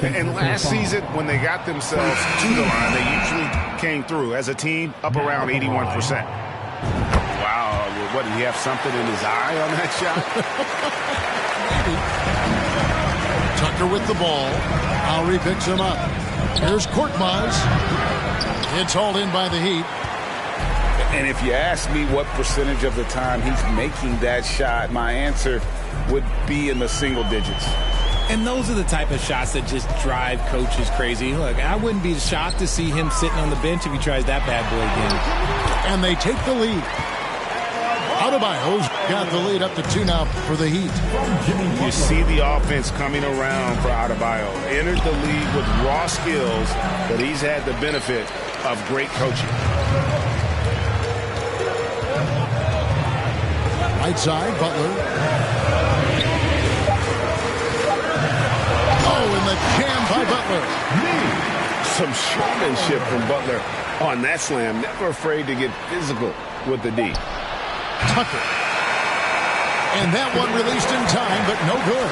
And last season, when they got themselves to the line, they usually came through as a team up around 81%. Wow, what, did he have something in his eye on that shot? Tucker with the ball. Lowry picks him up. Here's Korkmaz. It's hauled in by the Heat. And if you ask me what percentage of the time he's making that shot, my answer would be in the single digits. And those are the type of shots that just drive coaches crazy. Look, I wouldn't be shocked to see him sitting on the bench if he tries that bad boy again. And they take the lead. Adebayo's got the lead up to 2 now for the Heat. You see the offense coming around for Adebayo. Entered the league with raw skills, but he's had the benefit of great coaching. Right side, Butler. Oh, and the jam by Butler. Some showmanship from Butler on that slam. Never afraid to get physical with the D. Tucker. And that one released in time, but no good.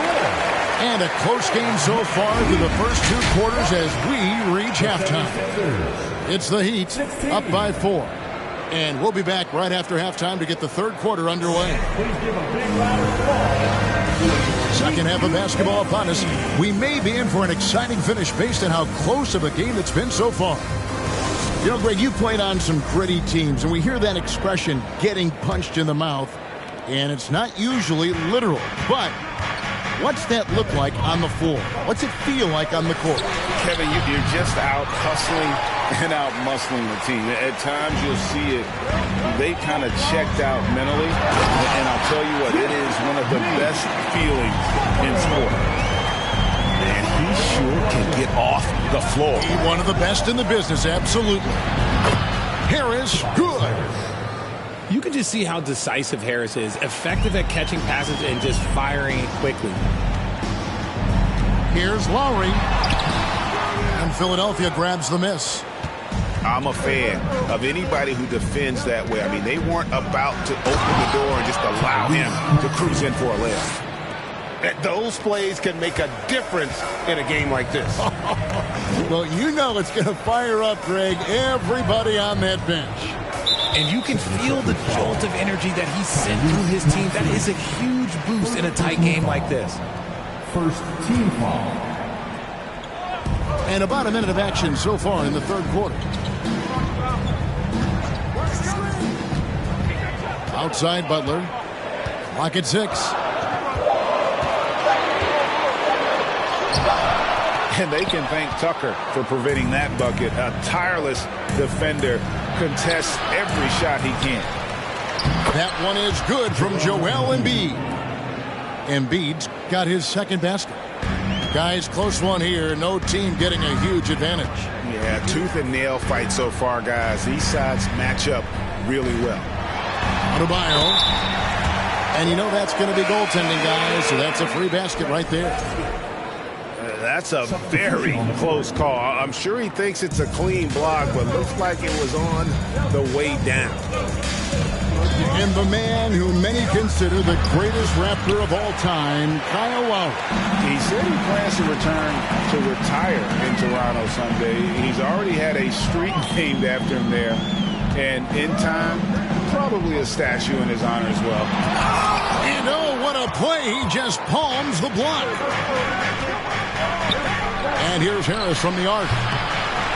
And a close game so far through the first 2 quarters as we reach halftime. It's the Heat up by 4. And we'll be back right after halftime to get the 3rd quarter underway. Second half of basketball upon us. We may be in for an exciting finish based on how close of a game it's been so far. You know, Greg, you played on some gritty teams, and we hear that expression, getting punched in the mouth, and it's not usually literal. But what's that look like on the floor? What's it feel like on the court? Kevin, you're just out hustling and out muscling the team. At times you'll see it. They kind of checked out mentally, and I'll tell you what, it is one of the best feelings in sport. And he sure can get off the floor. One of the best in the business, absolutely. Harris, good. You can just see how decisive Harris is, effective at catching passes and just firing it quickly. Here's Lowry. And Philadelphia grabs the miss. I'm a fan of anybody who defends that way. I mean, they weren't about to open the door and just allow him to cruise in for a layup. Those plays can make a difference in a game like this. Well, you know it's going to fire up, Greg, everybody on that bench. And you can feel the jolt of energy that he sent through his team. That is a huge boost in a tight game like this. First team foul. And about a minute of action so far in the third quarter. Outside Butler. Clock at 6. And they can thank Tucker for preventing that bucket. A tireless defender contests every shot he can. That one is good from Joel Embiid. Embiid's got his second basket. Guys, close one here. No team getting a huge advantage. Yeah, tooth and nail fight so far, guys. These sides match up really well. Adebayo. And you know that's going to be goaltending, guys, so that's a free basket right there. That's a very close call. I'm sure he thinks it's a clean block, but looks like it was on the way down. And the man who many consider the greatest Raptor of all time, Kyle Lowry. He said he plans to return to retire in Toronto someday. He's already had a street named after him there. And in time, probably a statue in his honor as well. And oh, what a play. He just palms the block. And here's Harris from the arc.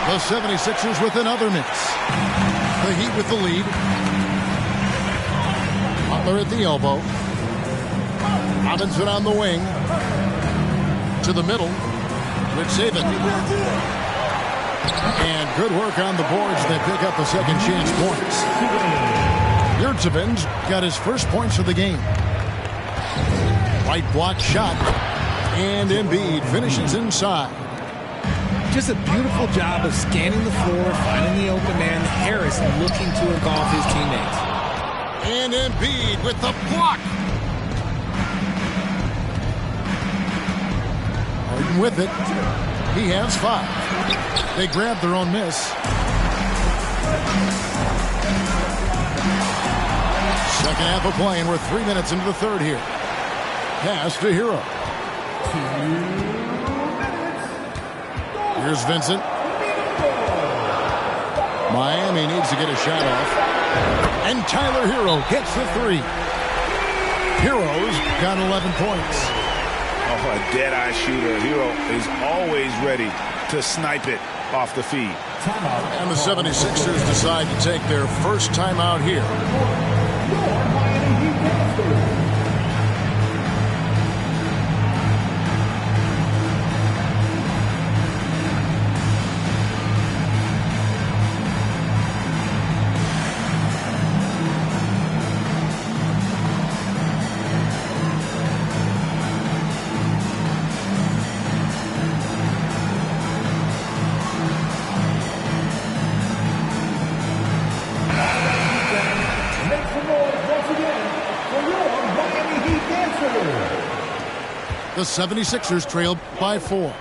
The 76ers with another miss. The Heat with the lead. Butler at the elbow. Robinson on the wing. To the middle. Rich Saban. And good work on the boards. They pick up the second chance points. Yurtseven's got his first points of the game. Right block shot. And Embiid finishes inside. Just a beautiful job of scanning the floor, finding the open man. Harris looking to engulf his teammates. And Embiid with the block. Harden with it. He has 5. They grab their own miss. Second half of play, and we're 3 minutes into the third here. Pass to Hero. Here's Vincent. Miami needs to get a shot off. And Tyler Hero hits the 3. Hero's got 11 points. Oh, a dead-eye shooter. Hero is always ready to snipe it off the feed. And the 76ers decide to take their first timeout here. The 76ers trailed by 4.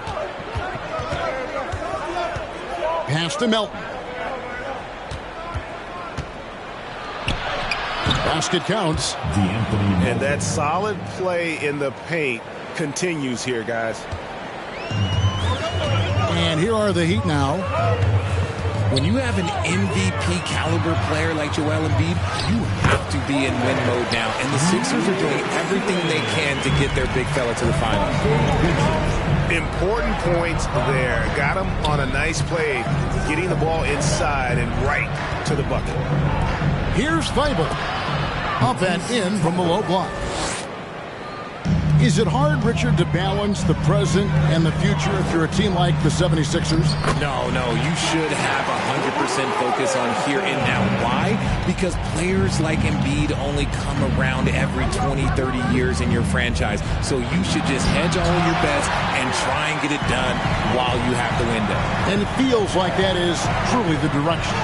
Pass to Melton. Basket counts. And that solid play in the paint continues here, guys. And here are the Heat now. When you have an MVP caliber player like Joel Embiid, you have to be in win mode now. And the Sixers are doing everything they can to get their big fella to the finals. Important points there. Got him on a nice play, getting the ball inside and right to the bucket. Here's Thybulle. Up and in from the low block. Is it hard, Richard, to balance the present and the future if you're a team like the 76ers? No. You should have 100% focus on here and now. Why? Because players like Embiid only come around every 20, 30 years in your franchise. So you should just hedge all your bets and try and get it done while you have the window. And it feels like that is truly the direction.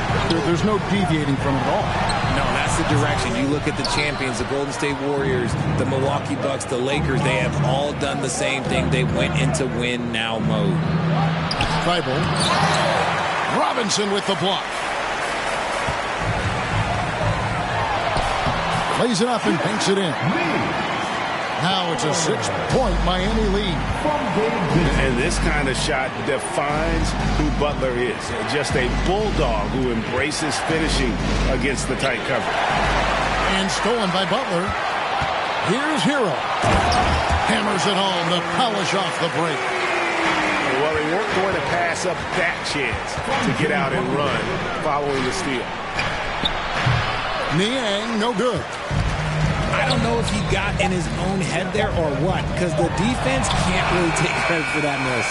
There's no deviating from it at all. No, that's the direction. You look at the champions, the Golden State Warriors, the Milwaukee Bucks, the Lakers, they have all done the same thing. They went into win-now mode. Bible. Robinson with the block. Lays it up and banks it in. Now it's a 6-point Miami lead. And this kind of shot defines who Butler is. Just a bulldog who embraces finishing against the tight cover. And stolen by Butler. Here's Hero. Hammers it home to polish off the break. Well, they weren't going to pass up that chance to get out and run following the steal. Niang, no good. I don't know if he got in his own head there or what, because the defense can't really take credit for that miss.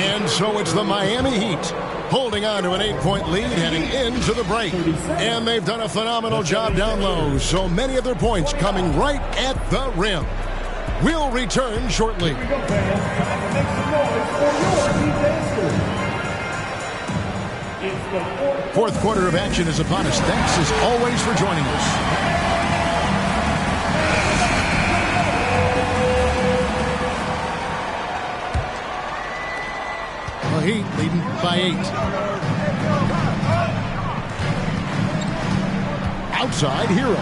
And so it's the Miami Heat holding on to an 8-point lead heading into the break. And they've done a phenomenal job down low. So many of their points coming right at the rim. We'll return shortly. Fourth quarter of action is upon us. Thanks as always for joining us. The Heat leading by 8. Outside, Hero.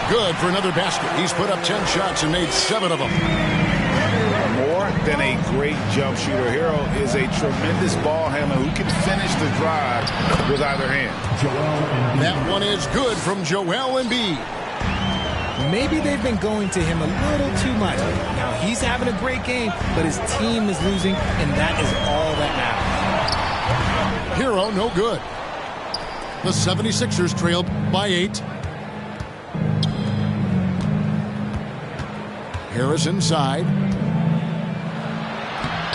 Good for another basket. He's put up 10 shots and made 7 of them. More than a great jump shooter, Hero is a tremendous ball handler who can finish the drive with either hand. That one is good from Joel Embiid. Maybe they've been going to him a little too much. Now, he's having a great game, but his team is losing, and that is all that matters. Hero, no good. The 76ers trailed by 8. Harris inside.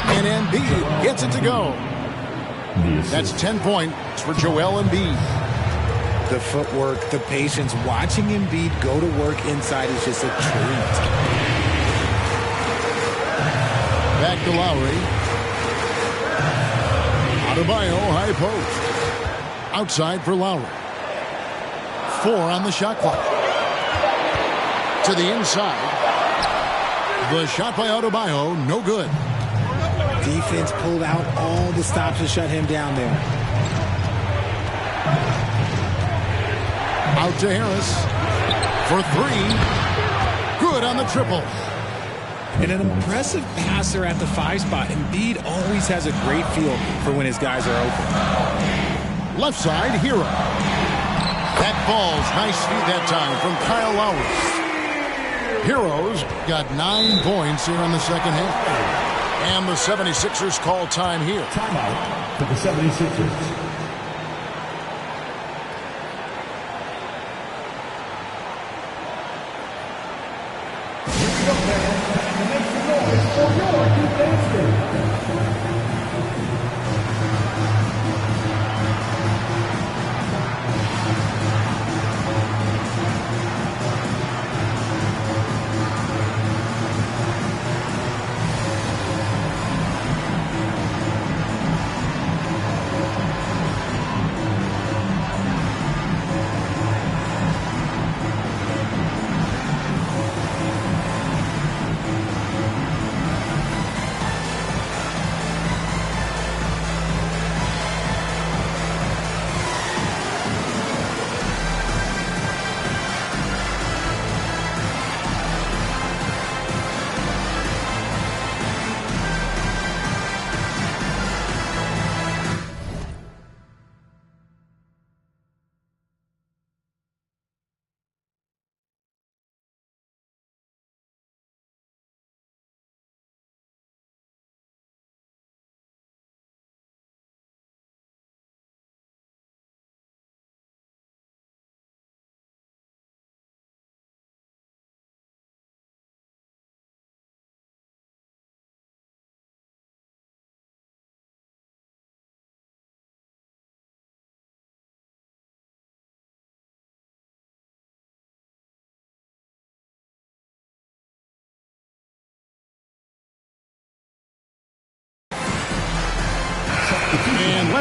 And Embiid gets it to go. That's 10 points for Joel Embiid. The footwork, the patience, watching Embiid go to work inside is just a treat. Back to Lowry. Adebayo, high post. Outside for Lowry. 4 on the shot clock. To the inside. The shot by Adebayo, no good. Defense pulled out all the stops to shut him down there. Out to Harris for 3. Good on the triple. And an impressive passer at the 5 spot. Embiid always has a great feel for when his guys are open. Left side, Hero. That falls. Nice feed that time from Kyle Lowry. Heroes got 9 points here in the second half. And the 76ers call time here. Timeout for the 76ers.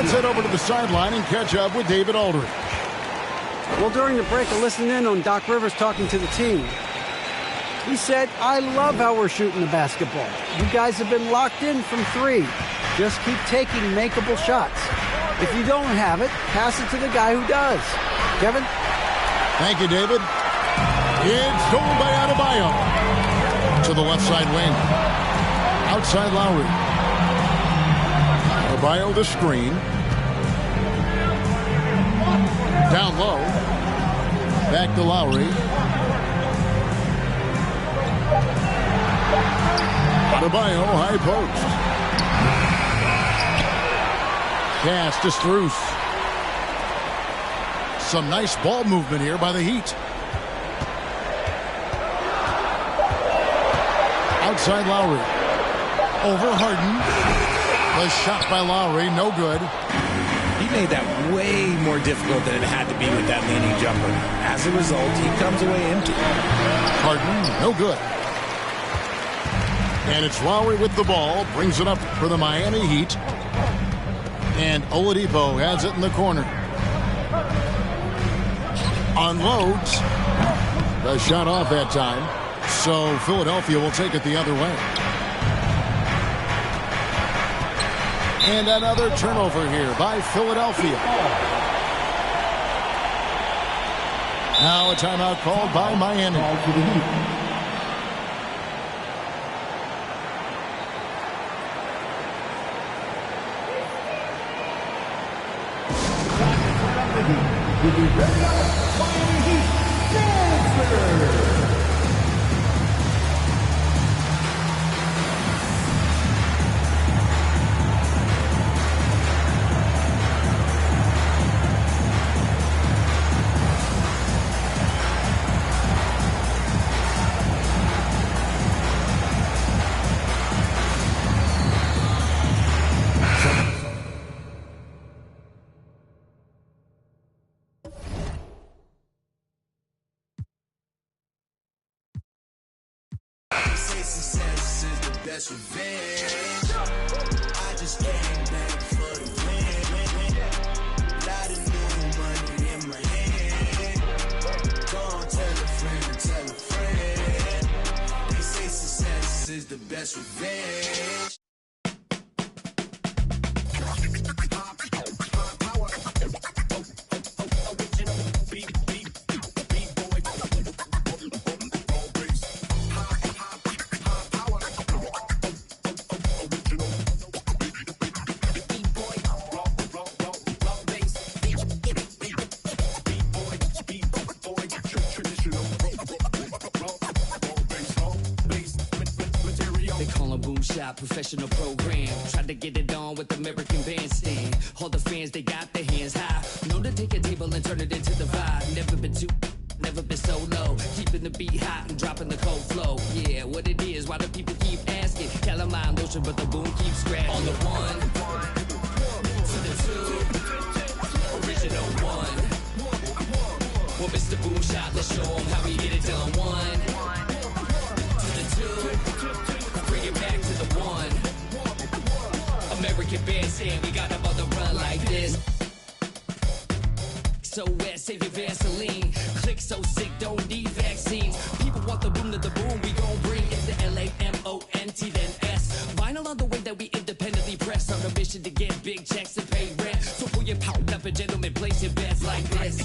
Let's head over to the sideline and catch up with David Aldridge. Well, during the break, I listened in on Doc Rivers talking to the team. He said, I love how we're shooting the basketball. You guys have been locked in from 3. Just keep taking makeable shots. If you don't have it, pass it to the guy who does. Kevin? Thank you, David. It's stolen by Adebayo. To the left side wing. Outside Lowry. Adebayo the screen. Down low. Back to Lowry. Adebayo, high post. Pass to Strus. Some nice ball movement here by the Heat. Outside Lowry. Over Harden. The shot by Lowry, no good. He made that way more difficult than it had to be with that leaning jumper. As a result, he comes away empty. Harden, no good. And it's Lowry with the ball. Brings it up for the Miami Heat. And Oladipo has it in the corner. Unloads. The shot off that time. So Philadelphia will take it the other way. And another turnover here by Philadelphia. Now a timeout called by Miami. Professional program. Tried to get it on with American Bandstand. All the fans, they got their hands high. Know to take a table and turn it into the vibe. Never been too, never been so low. Keeping the beat hot and dropping the cold flow. Yeah, what it is, why do people keep asking? Calamine lotion, but the boom keeps scratching. On the 1 to the 2, original 1. Well, Mr. Boom Shot, let's show him how we get it done. 1 to the 2. Bring it back to the 1. American Bandstand, we got them on the run like this. So wet, save your Vaseline. Click so sick, don't need vaccines. People want the boom to the boom, we gon' bring it to LAMONT, then S. Vinyl on the way that we independently press. On a mission to get big checks and pay rent. So pull your power up and gentlemen, place your bets like this.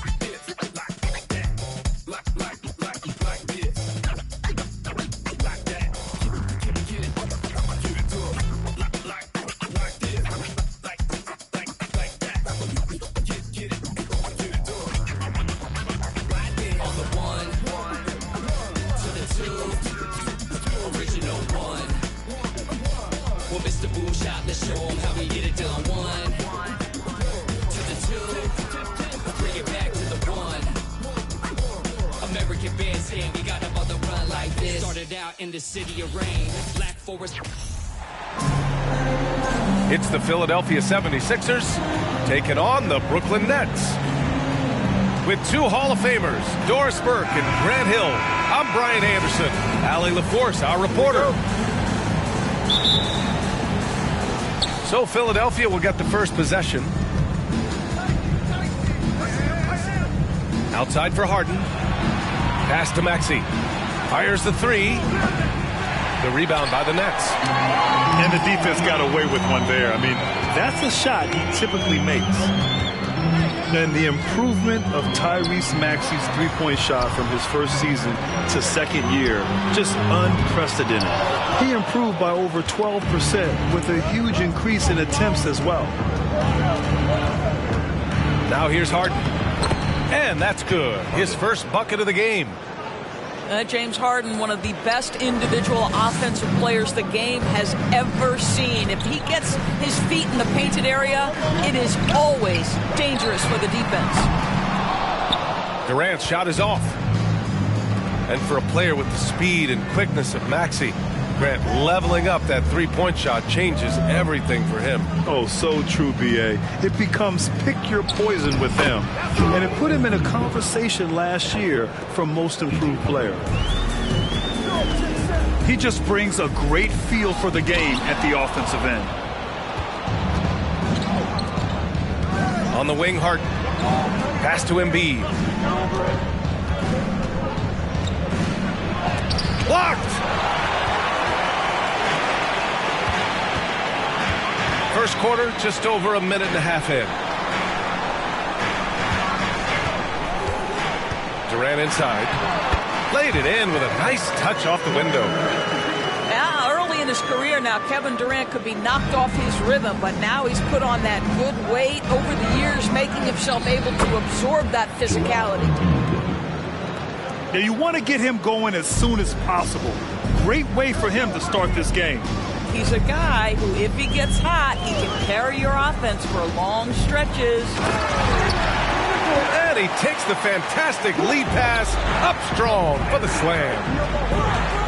In the city of rain, Black Forest. It's the Philadelphia 76ers taking on the Brooklyn Nets. With 2 Hall of Famers, Doris Burke and Grant Hill, I'm Brian Anderson. Allie LaForce, our reporter. So Philadelphia will get the first possession. Outside for Harden. Pass to Maxey. Fires the three. The rebound by the Nets. And the defense got away with one there. I mean, that's a shot he typically makes. And the improvement of Tyrese Maxey's three-point shot from his first season to second year, just unprecedented. He improved by over 12% with a huge increase in attempts as well. Now here's Harden. And that's good. His first bucket of the game. James Harden, one of the best individual offensive players the game has ever seen. If he gets his feet in the painted area, it is always dangerous for the defense. Durant's shot is off. And for a player with the speed and quickness of Maxey, Grant, leveling up that three-point shot changes everything for him. Oh, so true, B.A. It becomes pick your poison with him. And it put him in a conversation last year for most improved player. He just brings a great feel for the game at the offensive end. On the wing, Harden. Pass to Embiid. Blocked! First quarter, just over a minute and a half in. Durant inside. Laid it in with a nice touch off the window. Yeah, early in his career now, Kevin Durant could be knocked off his rhythm, but now he's put on that good weight over the years, making himself able to absorb that physicality. Yeah, you want to get him going as soon as possible. Great way for him to start this game. He's a guy who, if he gets hot, he can carry your offense for long stretches. And he takes the fantastic lead pass up strong for the slam.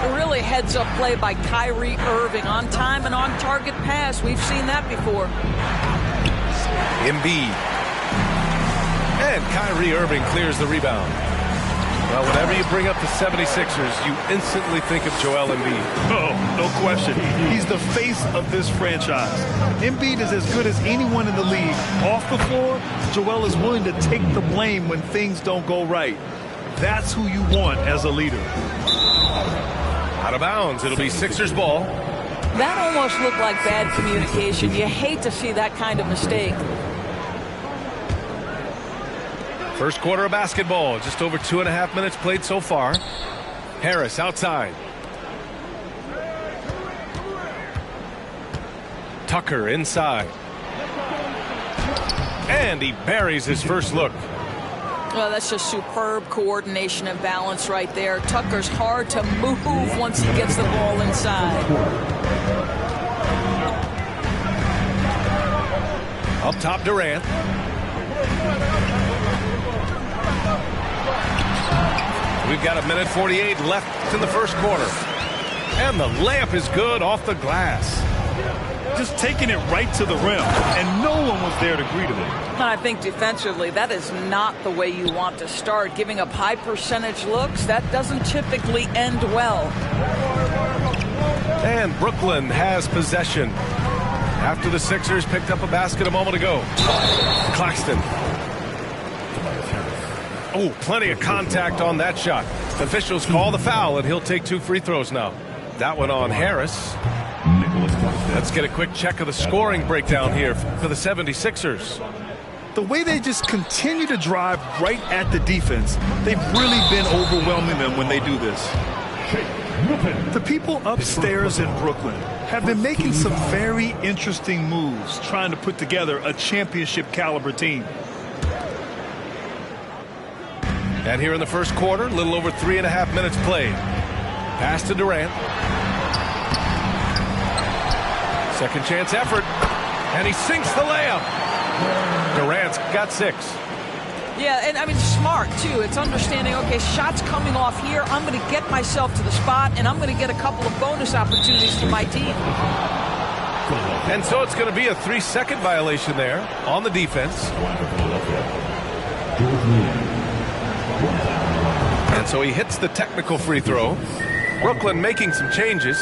A really heads-up play by Kyrie Irving. On time and on target pass. We've seen that before. Embiid. And Kyrie Irving clears the rebound. Well, whenever you bring up the 76ers, you instantly think of Joel Embiid. Oh, no question. He's the face of this franchise. Embiid is as good as anyone in the league. Off the floor, Joel is willing to take the blame when things don't go right. That's who you want as a leader. Out of bounds. It'll be Sixers ball. That almost looked like bad communication. You hate to see that kind of mistake. First quarter of basketball, just over 2.5 minutes played so far. Harris outside. Tucker inside. And he buries his first look. Well, that's just superb coordination and balance right there. Tucker's hard to move once he gets the ball inside. Up top, Durant. We've got 1:48 left in the first quarter. And the layup is good off the glass. Just taking it right to the rim, and no one was there to greet him. I think defensively, that is not the way you want to start. Giving up high percentage looks, that doesn't typically end well. And Brooklyn has possession after the Sixers picked up a basket a moment ago. Claxton. Oh, plenty of contact on that shot. Officials call the foul, and he'll take 2 free throws now. That one on Harris. Let's get a quick check of the scoring breakdown here for the 76ers. The way they just continue to drive right at the defense, they've really been overwhelming them when they do this. The people upstairs in Brooklyn have been making some very interesting moves, trying to put together a championship caliber team. And here in the first quarter, a little over 3.5 minutes played. Pass to Durant. Second chance effort. And he sinks the layup. Durant's got 6. Yeah, and I mean, smart, too. It's understanding, okay, shots coming off here. I'm going to get myself to the spot, and I'm going to get a couple of bonus opportunities for my team. And so it's going to be a 3-second violation there on the defense. And so he hits the technical free throw. Brooklyn making some changes.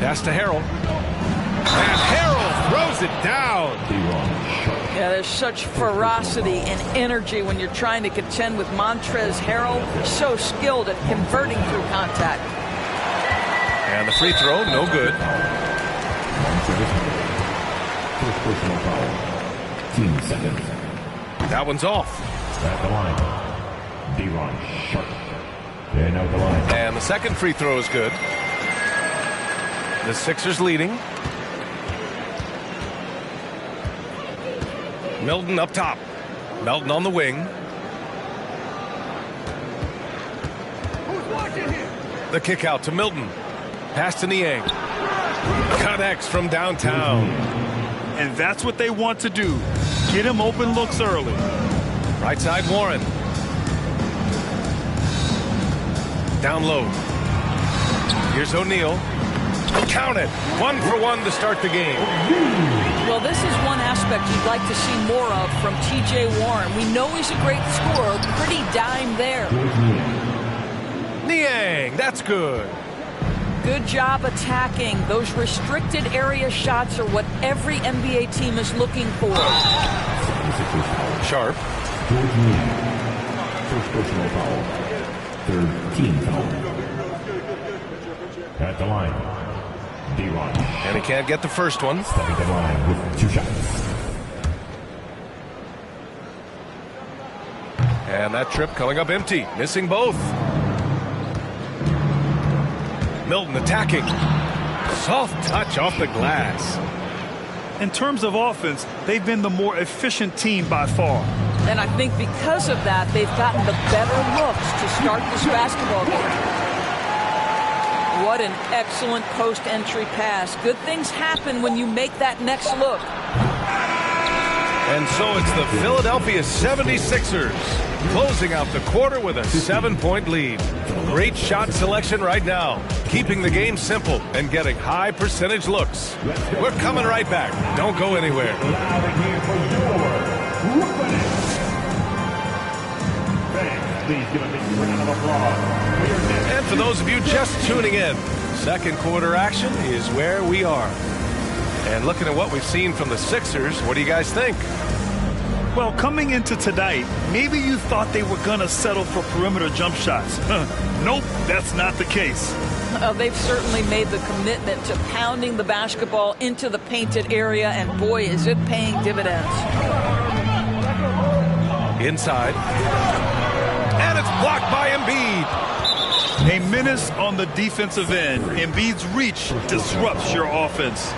Pass to Harrell. And Harrell throws it down. Yeah, there's such ferocity and energy when you're trying to contend with Montrezl Harrell. So skilled at converting through contact. And the free throw, no good. First personal foul. Team seconds. That one's off. At the line. De'Ron Sharp. And out the line. And the second free throw is good. The Sixers leading. Milton up top. Melton on the wing. The kick out to Milton. Pass to Niang. Connects from downtown. And that's what they want to do. Get him open looks early. Right side Warren. Down low. Here's O'Neal. Count it. 1 for 1 to start the game. Well, this is one aspect you'd like to see more of from T.J. Warren. We know he's a great scorer. Pretty dime there. Niang, that's good. Good job attacking. Those restricted area shots are what every NBA team is looking for. Sharp. First personal foul. Third team foul. At the line. De'Ron. And he can't get the first one. Stepping to the line with 2 shots. And that trip coming up empty. Missing both. Milton attacking. Soft touch off the glass. In terms of offense, they've been the more efficient team by far. And I think because of that, they've gotten the better looks to start this basketball game. What an excellent post-entry pass. Good things happen when you make that next look. And so it's the Philadelphia 76ers closing out the quarter with a 7-point lead. Great shot selection right now, keeping the game simple and getting high percentage looks. We're coming right back. Don't go anywhere. Please give a big round of applause. And for those of you just tuning in, second quarter action is where we are. And looking at what we've seen from the Sixers, what do you guys think? Well, coming into tonight, maybe you thought they were going to settle for perimeter jump shots. Nope, that's not the case. They've certainly made the commitment to pounding the basketball into the painted area, and boy, is it paying dividends. Inside. And it's blocked by Embiid. A menace on the defensive end. Embiid's reach disrupts your offense.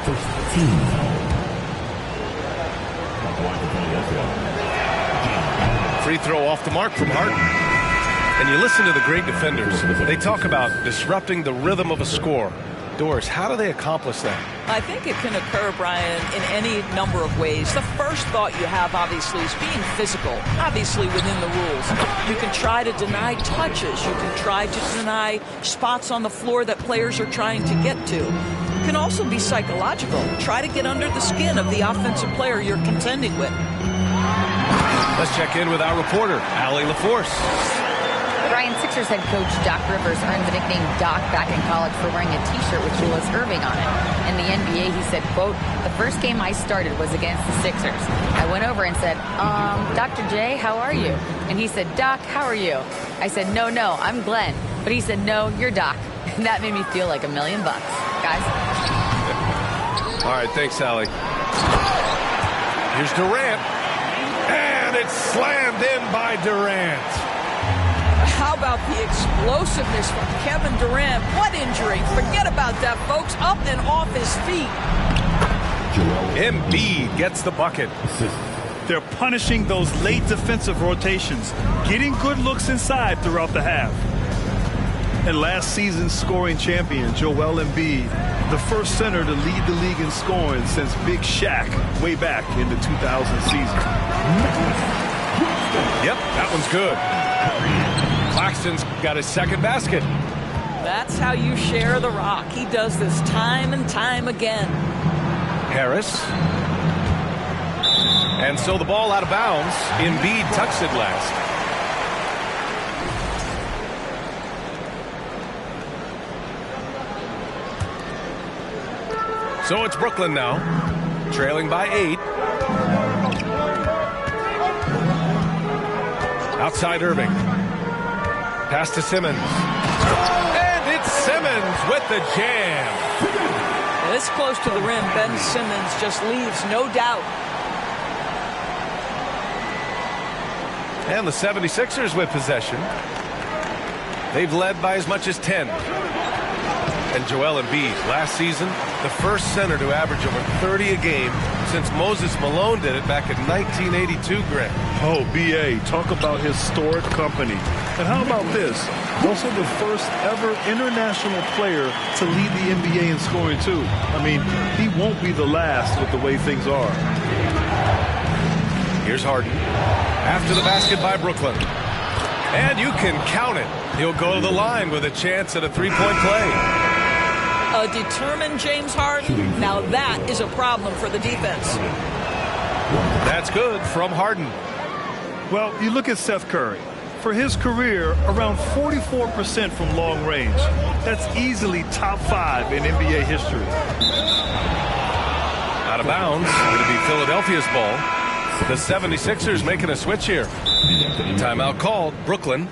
Free throw off the mark from Harden. And you listen to the great defenders. They talk about disrupting the rhythm of a score. Doris, how do they accomplish that? I think it can occur, Brian, in any number of ways. The first thought you have, obviously, is being physical, obviously within the rules. You can try to deny touches. You can try to deny spots on the floor that players are trying to get to. It can also be psychological. Try to get under the skin of the offensive player you're contending with. Let's check in with our reporter, Allie LaForce. Brian, Sixers head coach Doc Rivers earned the nickname Doc back in college for wearing a T-shirt with Julius Erving on it. In the NBA, he said, quote, "The first game I started was against the Sixers. I went over and said, Dr. J, how are you?" And he said, "Doc, how are you?" I said, no, I'm Glenn." But he said, "No, you're Doc." And that made me feel like $1 million, guys. All right, thanks, Allie. Here's Durant. And it's slammed in by Durant. How about the explosiveness from Kevin Durant? What injury? Forget about that, folks. Up and off his feet. Embiid gets the bucket. They're punishing those late defensive rotations, getting good looks inside throughout the half. And last season's scoring champion, Joel Embiid, the first center to lead the league in scoring since Big Shaq way back in the 2000 season. Yep, that one's good. Claxton's got his second basket. That's how you share the rock. He does this time and time again. Harris. And so the ball out of bounds. Embiid touched it last. So it's Brooklyn now, trailing by 8. Outside Irving. Pass to Simmons. And it's Simmons with the jam. This close to the rim, Ben Simmons just leaves no doubt. And the 76ers with possession. They've led by as much as 10. And Joel Embiid, last season, the first center to average over 30 a game since Moses Malone did it back in 1982, Grant. Oh, B.A., talk about historic company. And how about this? Also the first ever international player to lead the NBA in scoring, too. I mean, he won't be the last with the way things are. Here's Harden. After the basket by Brooklyn. And you can count it. He'll go to the line with a chance at a three-point play. A determined James Harden. Now that is a problem for the defense. That's good from Harden. Well, you look at Seth Curry. For his career, around 44% from long range. That's easily top 5 in NBA history. Out of bounds. Going to be Philadelphia's ball. The 76ers making a switch here. Timeout called. Brooklyn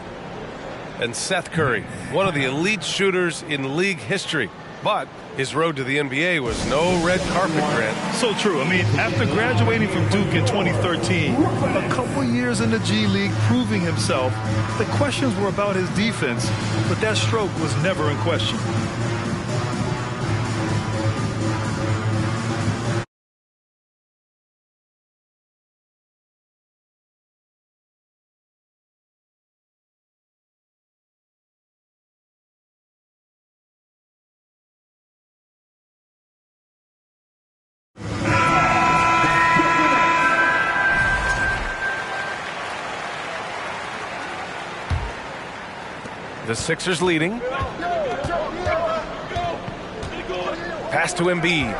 and Seth Curry, one of the elite shooters in league history. But his road to the NBA was no red carpet, Grant. So true. I mean, after graduating from Duke in 2013, a couple years in the G League proving himself, the questions were about his defense, but that stroke was never in question. The Sixers leading. Pass to Embiid.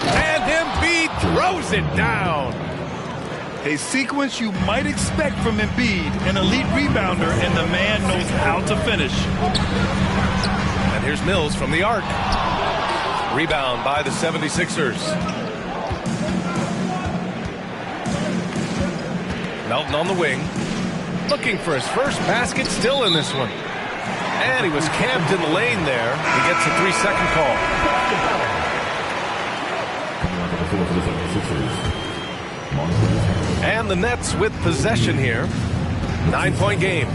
And Embiid throws it down. A sequence you might expect from Embiid, an elite rebounder, and the man knows how to finish. And here's Mills from the arc. Rebound by the 76ers. Melton on the wing, looking for his first basket, still in this one. And he was camped in the lane there. He gets a 3-second call. And the Nets with possession here. 9-point game.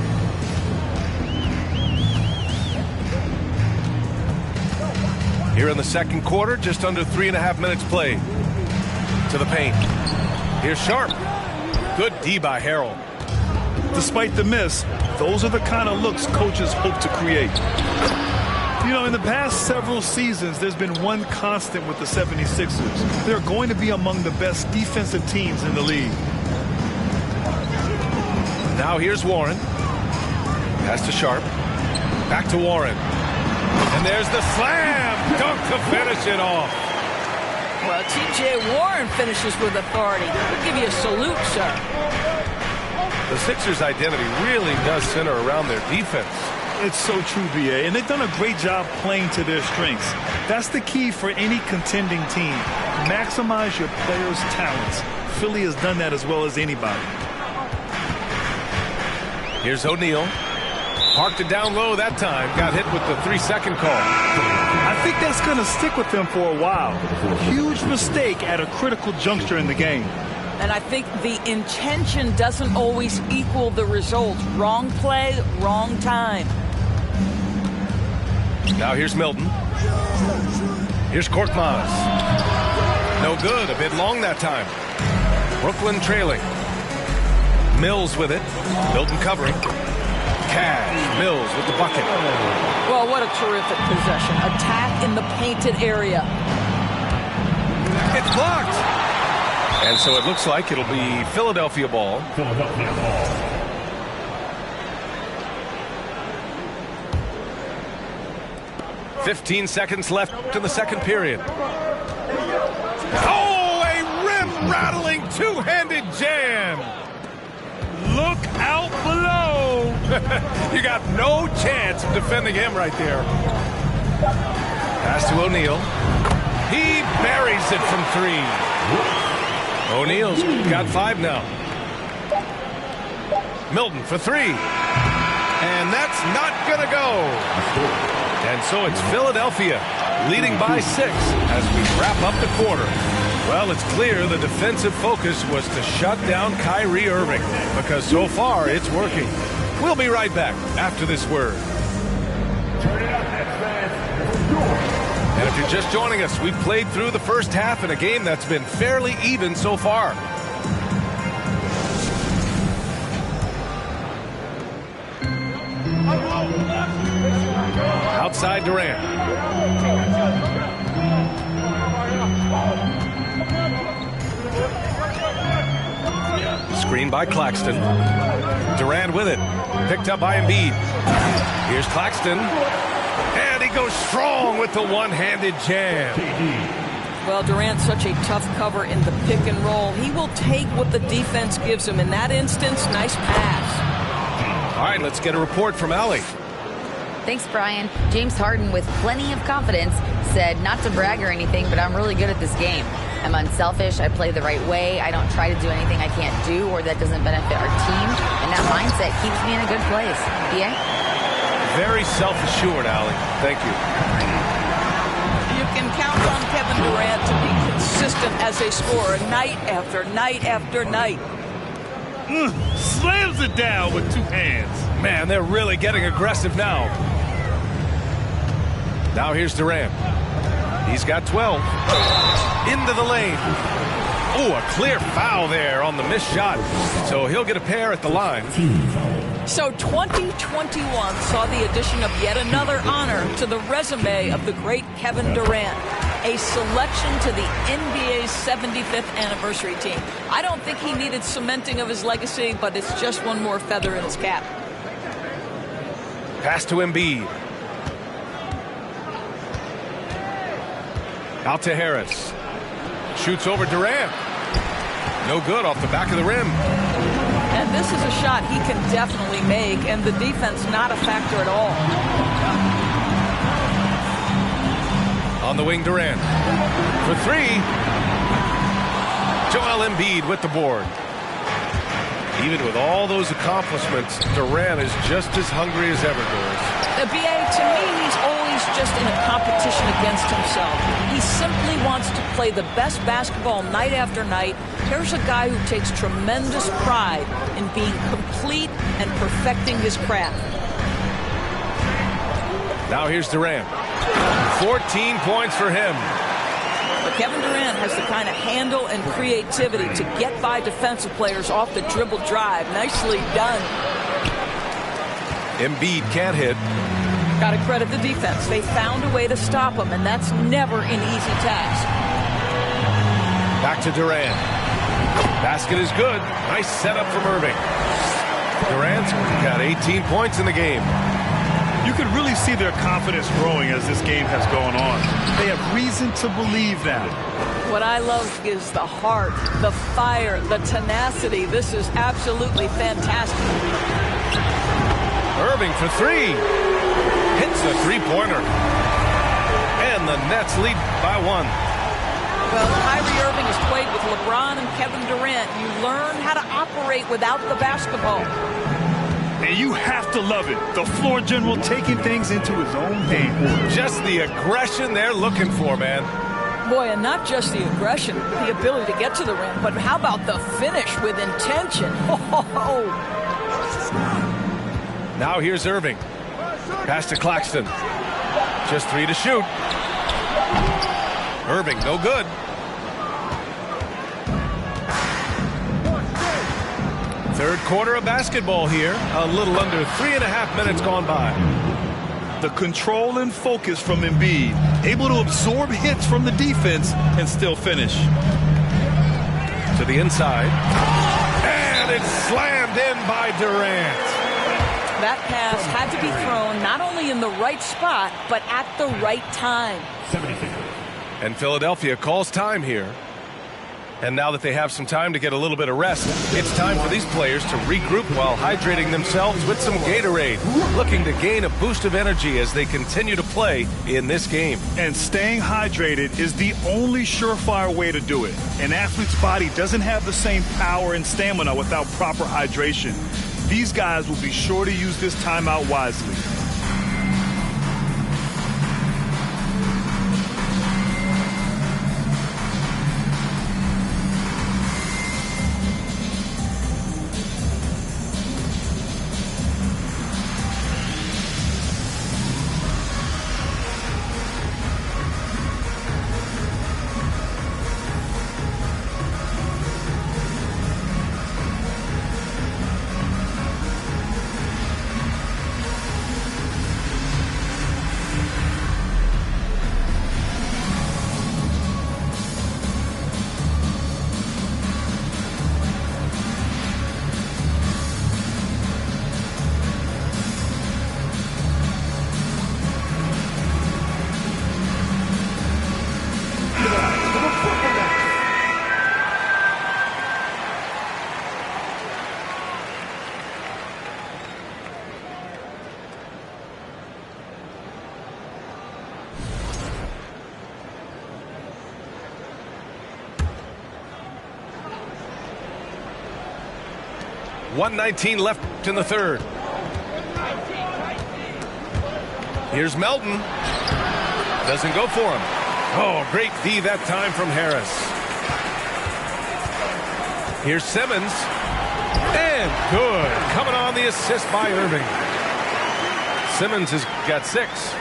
Here in the second quarter, just under 3.5 minutes played. To the paint. Here's Sharp. Good D by Harrell. Despite the miss, those are the kind of looks coaches hope to create. You know, in the past several seasons, there's been one constant with the 76ers. They're going to be among the best defensive teams in the league. Now here's Warren. Pass to Sharp. Back to Warren. And there's the slam dunk to finish it off. Well, T.J. Warren finishes with authority. We'll give you a salute, sir. The Sixers' identity really does center around their defense. It's so true, B.A., and they've done a great job playing to their strengths. That's the key for any contending team. Maximize your players' talents. Philly has done that as well as anybody. Here's O'Neal. Parked it down low that time. Got hit with the 3-second call. I think that's going to stick with them for a while. Huge mistake at a critical juncture in the game. And I think the intention doesn't always equal the result. Wrong play, wrong time. Now here's Milton. Here's Korkmaz. No good. A bit long that time. Brooklyn trailing. Mills with it. Milton covering. Cash. Mills with the bucket. Well, what a terrific possession. Attack in the painted area. It's blocked. And so it looks like it'll be Philadelphia ball. Philadelphia ball. "15 seconds left in the second period. Oh, a rim-rattling two-handed jam. Look out below. You got no chance of defending him right there. Pass to O'Neal. He buries it from 3. O'Neal's got 5 now. Milton for 3. And that's not going to go. And so it's Philadelphia leading by 6 as we wrap up the quarter. Well, it's clear the defensive focus was to shut down Kyrie Irving because so far it's working. We'll be right back after this word. And if you're just joining us, we've played through the first half in a game that's been fairly even so far. Outside Durant. Screen by Claxton. Durant with it. Picked up by Embiid. Here's Claxton. And he goes strong with the one-handed jam. Well, Durant's such a tough cover in the pick and roll. He will take what the defense gives him. In that instance, nice pass. All right, let's get a report from Allie. Thanks, Brian. James Harden, with plenty of confidence, said not to brag or anything, but I'm really good at this game. I'm unselfish. I play the right way. I don't try to do anything I can't do or that doesn't benefit our team. And that mindset keeps me in a good place. Yeah? Very self-assured, Allie. Thank you. You can count on Kevin Durant to be consistent as a scorer night after night after night. Slams it down with 2 hands. Man, they're really getting aggressive now. Now here's Durant. He's got 12. Into the lane. Oh, a clear foul there on the missed shot. So he'll get a pair at the line. So 2021 saw the addition of yet another honor to the resume of the great Kevin Durant. A selection to the NBA's 75th anniversary team. I don't think he needed cementing of his legacy, but it's just one more feather in his cap. Pass to Embiid. Out to Harris. Shoots over Durant. No good off the back of the rim. And this is a shot he can definitely make, and the defense not a factor at all. On the wing, Durant. For 3. Joel Embiid with the board. Even with all those accomplishments, Durant is just as hungry as ever, Doris. The BA, to me, he's always just in a competition against himself. He simply wants to play the best basketball night after night. Here's a guy who takes tremendous pride in being complete and perfecting his craft. Now here's Durant. 14 points for him. But Kevin Durant has the kind of handle and creativity to get by defensive players off the dribble drive. Nicely done. Embiid can't hit. Got to credit the defense. They found a way to stop him, and that's never an easy task. Back to Durant. Basket is good. Nice setup from Irving. Durant's got 18 points in the game. You can really see their confidence growing as this game has gone on. They have reason to believe that. What I love is the heart, the fire, the tenacity. This is absolutely fantastic. Irving for 3. Hits the three-pointer. And the Nets lead by 1. Well, Kyrie Irving has played with LeBron and Kevin Durant. You learn how to operate without the basketball. And you have to love it. The floor general taking things into his own hands. Just the aggression they're looking for, man. Boy, and not just the aggression, the ability to get to the rim, but how about the finish with intention? Oh. Now here's Irving. Pass to Claxton. Just 3 to shoot. Irving, no good. Third quarter of basketball here. A little under 3.5 minutes gone by. The control and focus from Embiid. Able to absorb hits from the defense and still finish. To the inside. And it's slammed in by Durant. That pass had to be thrown not only in the right spot, but at the right time. And Philadelphia calls time here. And now that they have some time to get a little bit of rest, it's time for these players to regroup while hydrating themselves with some Gatorade, looking to gain a boost of energy as they continue to play in this game. And staying hydrated is the only surefire way to do it. An athlete's body doesn't have the same power and stamina without proper hydration. These guys will be sure to use this timeout wisely. .119 left in the third. Here's Melton. Doesn't go for him. Oh, great D that time from Harris. Here's Simmons. And good. Coming on the assist by Irving. Simmons has got 6.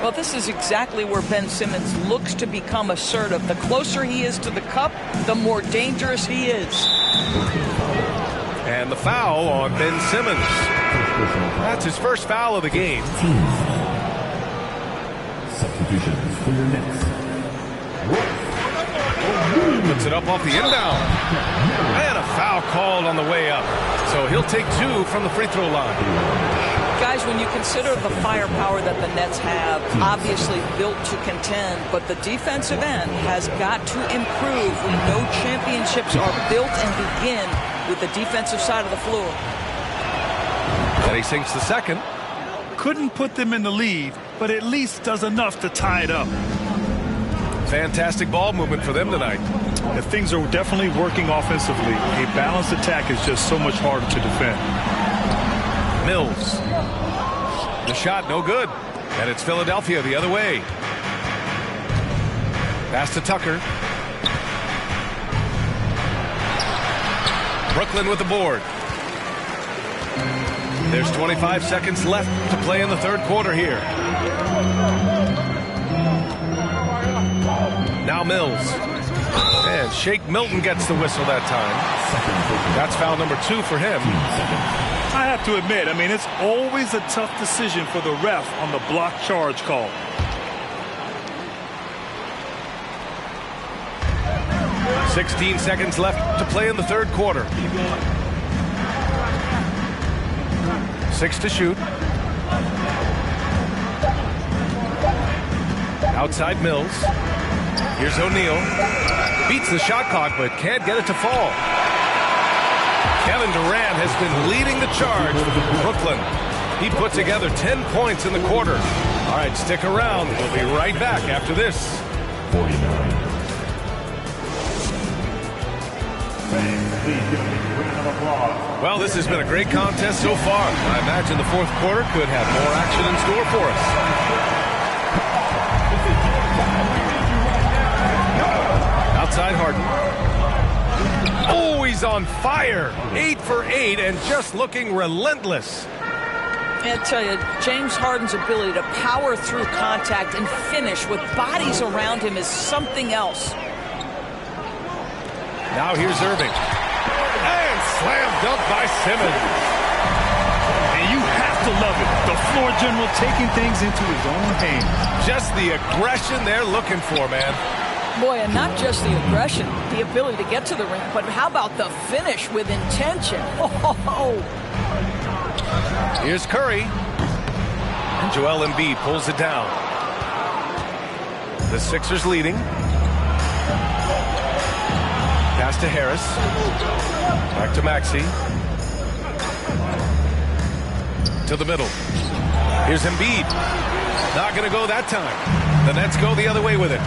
Well, this is exactly where Ben Simmons looks to become assertive. The closer he is to the cup, the more dangerous he is. And the foul on Ben Simmons. That's his first foul of the game. Substitutions for your next. Puts it up off the inbound. And a foul called on the way up. So he'll take 2 from the free throw line. Guys, when you consider the firepower that the Nets have, obviously built to contend, but the defensive end has got to improve. We know championships are built and begin with the defensive side of the floor. And he sinks the second. Couldn't put them in the lead, but at least does enough to tie it up. Fantastic ball movement for them tonight. And things are definitely working offensively. A balanced attack is just so much harder to defend. Mills. The shot no good. And it's Philadelphia the other way. Pass to Tucker. Brooklyn with the board. There's 25 seconds left to play in the third quarter here. Now Mills. And Shake Milton gets the whistle that time. That's foul number 2 for him. I have to admit, it's always a tough decision for the ref on the block charge call. .16 seconds left to play in the third quarter. 6 to shoot. Outside Mills. Here's O'Neal. Beats the shot clock, but can't get it to fall. Kevin Durant has been leading the charge for Brooklyn. He put together 10 points in the quarter. All right, stick around. We'll be right back after this. 49. Well, this has been a great contest so far. I imagine the fourth quarter could have more action in store for us. Outside Harden. Oh, he's on fire. 8 for 8 and just looking relentless. I tell you, James Harden's ability to power through contact and finish with bodies around him is something else. Now here's Irving. And slam dunk by Simmons. And you have to love it. The floor general taking things into his own hands. Just the aggression they're looking for, man. Boy, and not just the aggression, the ability to get to the rim, but how about the finish with intention? Oh. Here's Curry. And Joel Embiid pulls it down. The Sixers leading. Pass to Harris. Back to Maxey. To the middle. Here's Embiid. Not going to go that time. The Nets go the other way with it.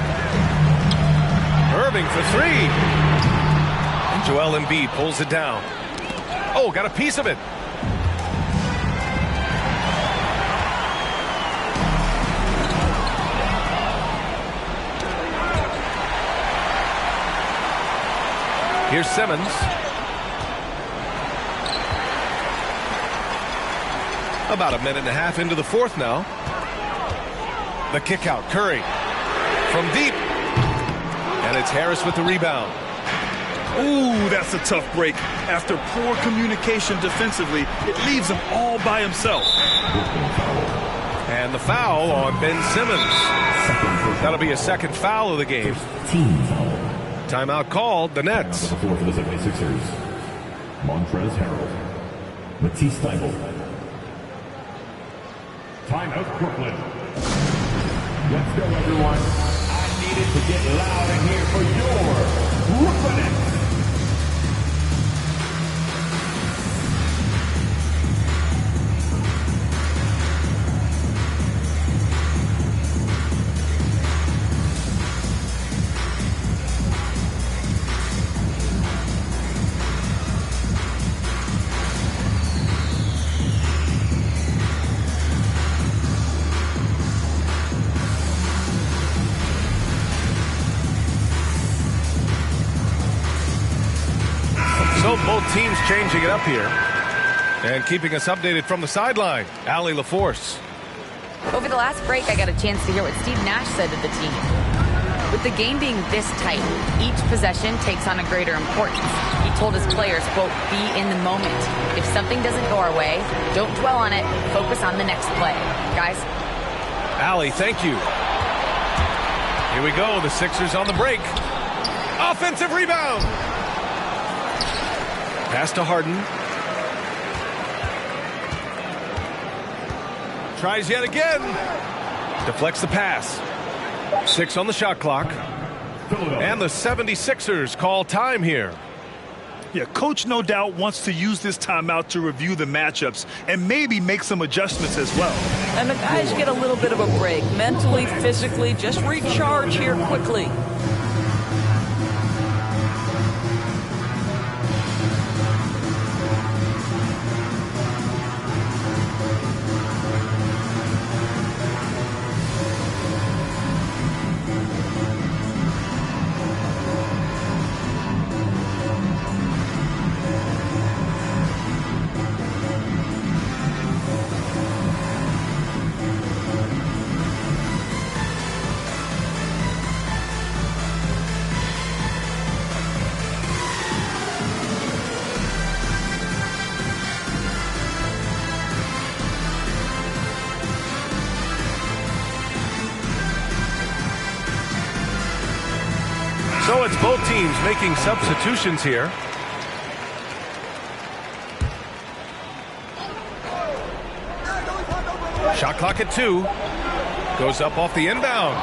Irving for three. Joel Embiid pulls it down. Oh, got a piece of it. Here's Simmons. About a minute and a half into the fourth now. The kick out. Curry from deep. And it's Harris with the rebound. Ooh, that's a tough break. After poor communication defensively, it leaves him all by himself. And the foul on Ben Simmons. That'll be a second foul of the game. Timeout called, the Nets. The floor for the 76ers. Montrezl Harrell. Matisse Thybulle. Timeout, Brooklyn. Let's go, everyone. I needed to get loud in here for your Brooklyn Nets. Both teams changing it up here and keeping us updated from the sideline. Allie LaForce. Over the last break, I got a chance to hear what Steve Nash said to the team. With the game being this tight, each possession takes on a greater importance. He told his players, quote, be in the moment. If something doesn't go our way, don't dwell on it. Focus on the next play. Guys. Allie, thank you. Here we go. The Sixers on the break. Offensive rebound. Pass to Harden. Tries yet again. Deflects the pass. 6 on the shot clock. And the 76ers call time here. Yeah, coach no doubt wants to use this timeout to review the matchups and maybe make some adjustments as well. And the guys get a little bit of a break. Mentally, physically, just recharge here quickly. So it's both teams making substitutions here. Shot clock at 2. Goes up off the inbound.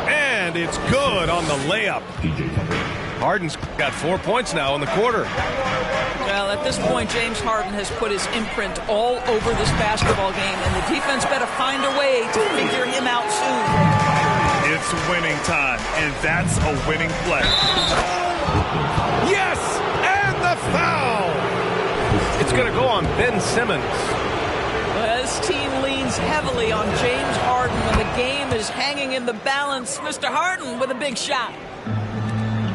And it's good on the layup. Harden's got 4 points now in the quarter. Well, at this point, James Harden has put his imprint all over this basketball game, and the defense better find a way to figure him out soon. It's winning time, and that's a winning play. Yes! And the foul! It's going to go on Ben Simmons. Well, this team leans heavily on James Harden when the game is hanging in the balance. Mr. Harden with a big shot.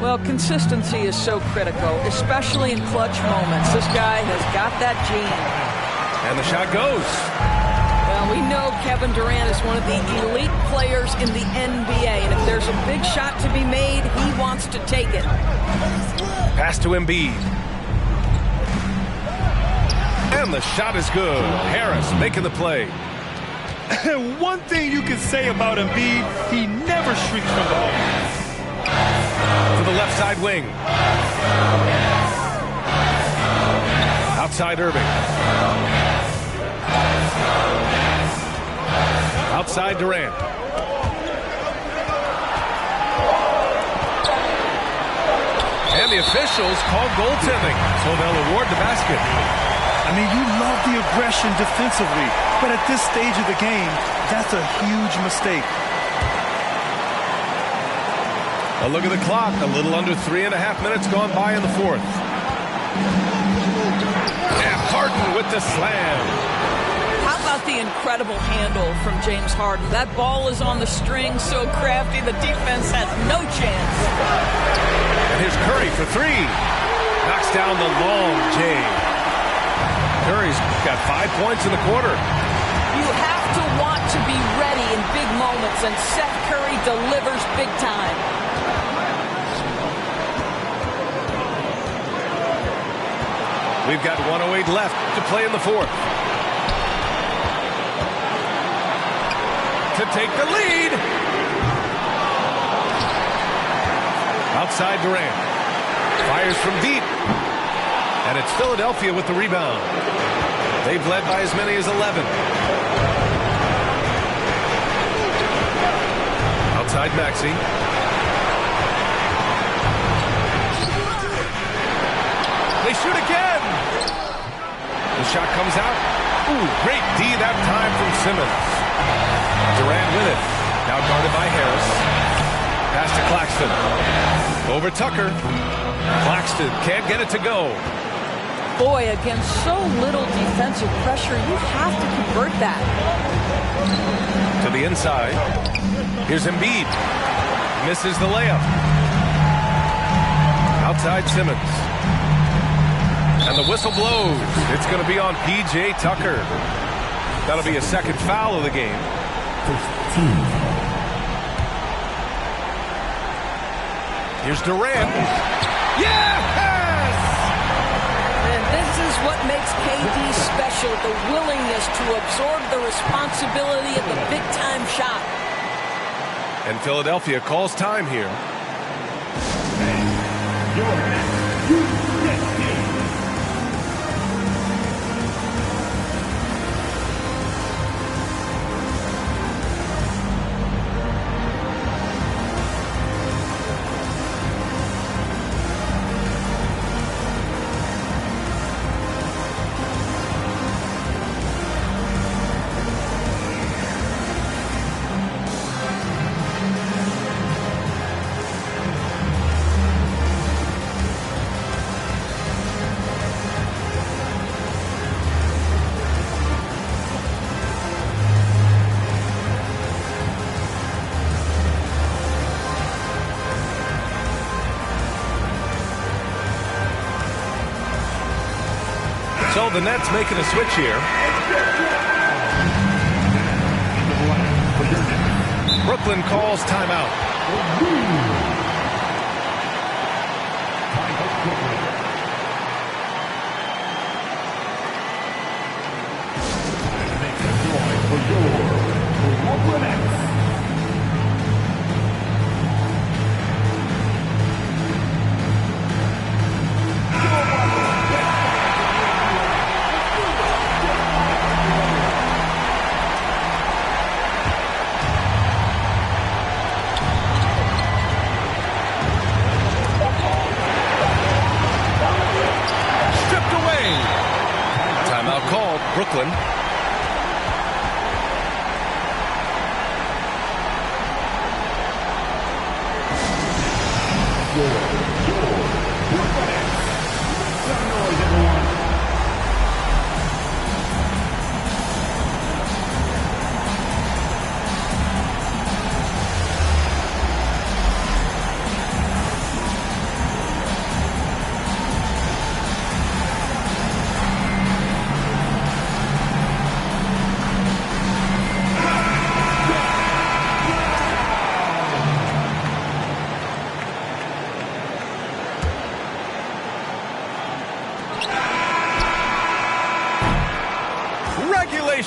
Well, consistency is so critical, especially in clutch moments. This guy has got that gene. And the shot goes. Well, we know Kevin Durant is one of the elite players in the NBA, and if there's a big shot to be made, he wants to take it. Pass to Embiid. And the shot is good. Harris making the play. One thing you can say about Embiid, he never shrinks from the ball. To the left side wing. Outside Irving. Outside Durant. And And the officials call goaltending, so they'll award the basket. I mean, you love the aggression defensively, but at this stage of the game, that's a huge mistake. A look at the clock. A little under 3.5 minutes gone by in the fourth. And Harden with the slam. How about the incredible handle from James Harden? That ball is on the string, so crafty, the defense has no chance. And here's Curry for three. Knocks down the long J. Curry's got 5 points in the quarter. You have to want to be ready in big moments, and Seth Curry delivers big time. We've got 1:08 left to play in the fourth. To take the lead. Outside Durant. Fires from deep. And it's Philadelphia with the rebound. They've led by as many as 11. Outside Maxey. They shoot again. The shot comes out. Ooh, great D that time from Simmons. Durant with it. Now guarded by Harris. Pass to Claxton. Over Tucker. Claxton can't get it to go. Boy, against so little defensive pressure, you have to convert that. To the inside. Here's Embiid. Misses the layup. Outside Simmons. And the whistle blows. It's going to be on P.J. Tucker. That'll be a second foul of the game. Here's Durant. Yes! And this is what makes KD special, the willingness to absorb the responsibility of the big-time shot. And Philadelphia calls time here. So the Nets making a switch here. Brooklyn calls timeout. Brooklyn.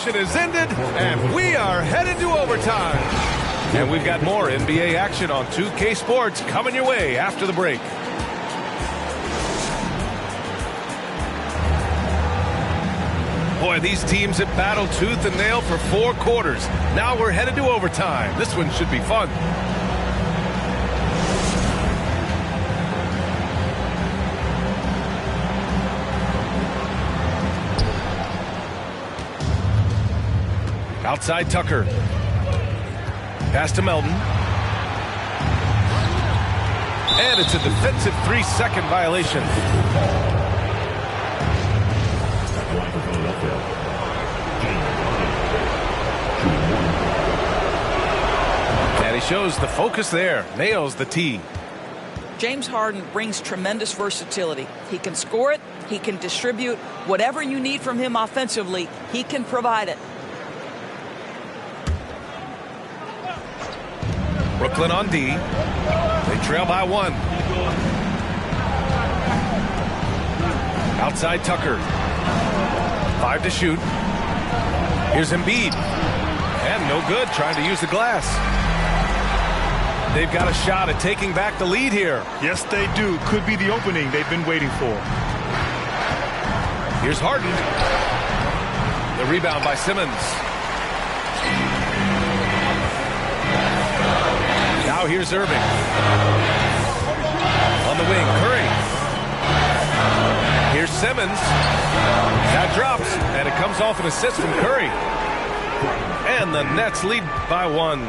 Is ended, and we are headed to overtime. And we've got more NBA action on 2K Sports coming your way after the break. Boy, these teams have battled tooth and nail for 4 quarters. Now we're headed to overtime. This one should be fun. Outside Tucker. Pass to Melton. And it's a defensive 3-second violation. And he shows the focus there. Nails the tee. James Harden brings tremendous versatility. He can score it. He can distribute. Whatever you need from him offensively, he can provide it. Brooklyn on D. They trail by 1. Outside Tucker. 5 to shoot. Here's Embiid. And no good, trying to use the glass. They've got a shot at taking back the lead here. Yes, they do. Could be the opening they've been waiting for. Here's Harden. The rebound by Simmons. Now here's Irving. On the wing, Curry. Here's Simmons. That drops, and it comes off an assist from Curry. And the Nets lead by 1.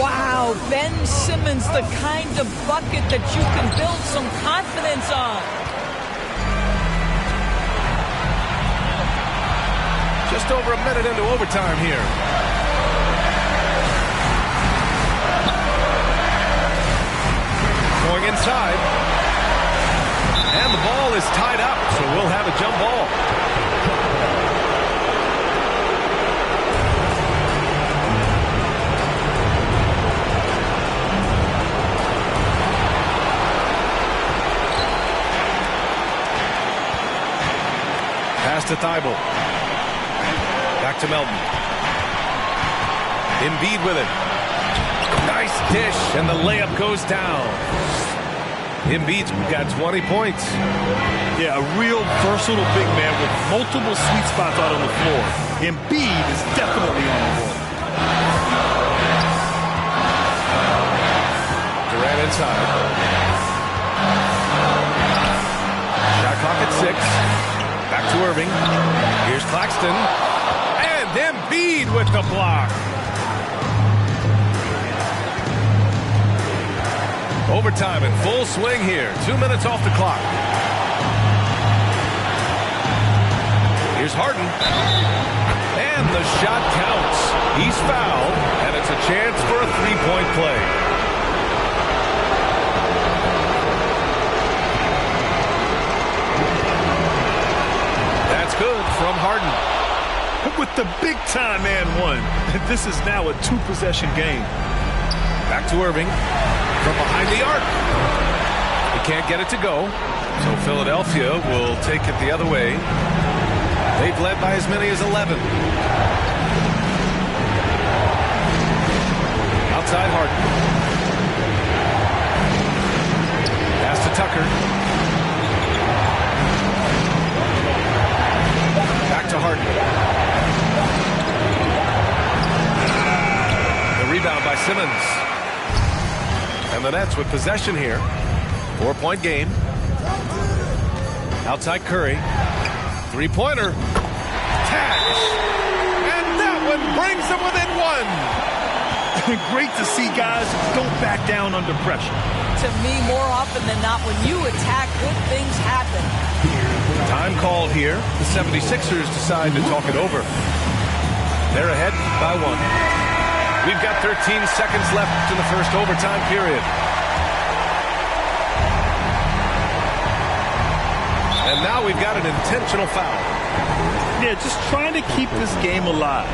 Wow, Ben Simmons, the kind of bucket that you can build some confidence on. Just over a minute into overtime here. Going inside. And the ball is tied up, so we'll have a jump ball. Pass to Thibault. Back to Melton. Embiid with it. Nice dish, and the layup goes down. Embiid's got 20 points. Yeah, a real versatile big man with multiple sweet spots out on the floor. Embiid is definitely on the board. Durant inside. Shot clock at 6. Back to Irving. Here's Claxton. And Embiid with the block. Overtime in full swing here. 2 minutes off the clock. Here's Harden. And the shot counts. He's fouled, and it's a chance for a three-point play. That's good from Harden. With the big-time and 1. This is now a 2-possession game. Back to Irving. From behind the arc. He can't get it to go. So Philadelphia will take it the other way. They've led by as many as 11. Outside Harden. Pass to Tucker. Back to Harden. The rebound by Simmons. And the Nets with possession here. 4-point game. Outside Curry. Three-pointer. Tags. And that one brings them within 1. Great to see guys don't back down under pressure. To me, more often than not, when you attack, good things happen. Time called here. The 76ers decide to talk it over. They're ahead by 1. We've got 13 seconds left in the first overtime period. And now we've got an intentional foul. Yeah, just trying to keep this game alive.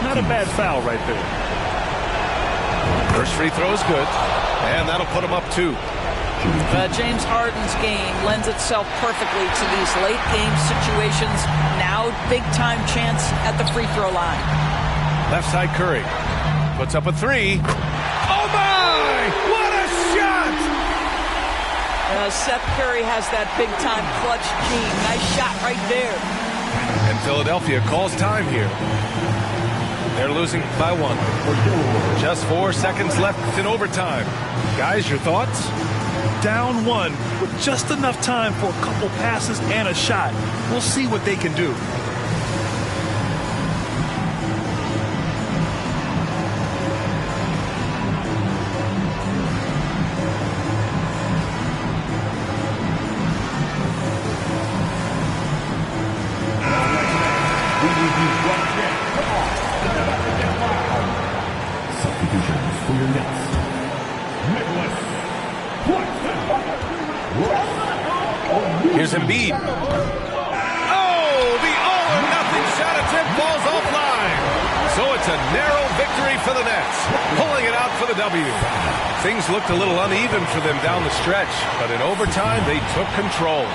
Not a bad foul right there. First free throw is good. And that'll put him up 2. James Harden's game lends itself perfectly to these late game situations. Now big-time chance at the free throw line. Left side Curry. Puts up a 3. Oh, my! What a shot! Seth Curry has that big-time clutch gene. Nice shot right there. And Philadelphia calls time here. They're losing by 1. Just 4 seconds left in overtime. Guys, your thoughts? Down 1 with just enough time for a couple passes and a shot. We'll see what they can do. substitutions for your Nets. Nicholas Claxton. Here's Embiid. Oh, the all-or-nothing shot attempt falls offline. So it's a narrow victory for the Nets, pulling it out for the W. Things looked a little uneven for them down the stretch, but in overtime, they took control.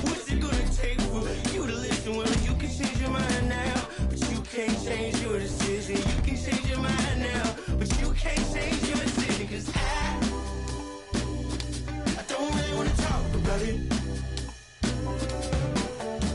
What's it gonna take for you to listen? Well, you can change your mind now, but you can't change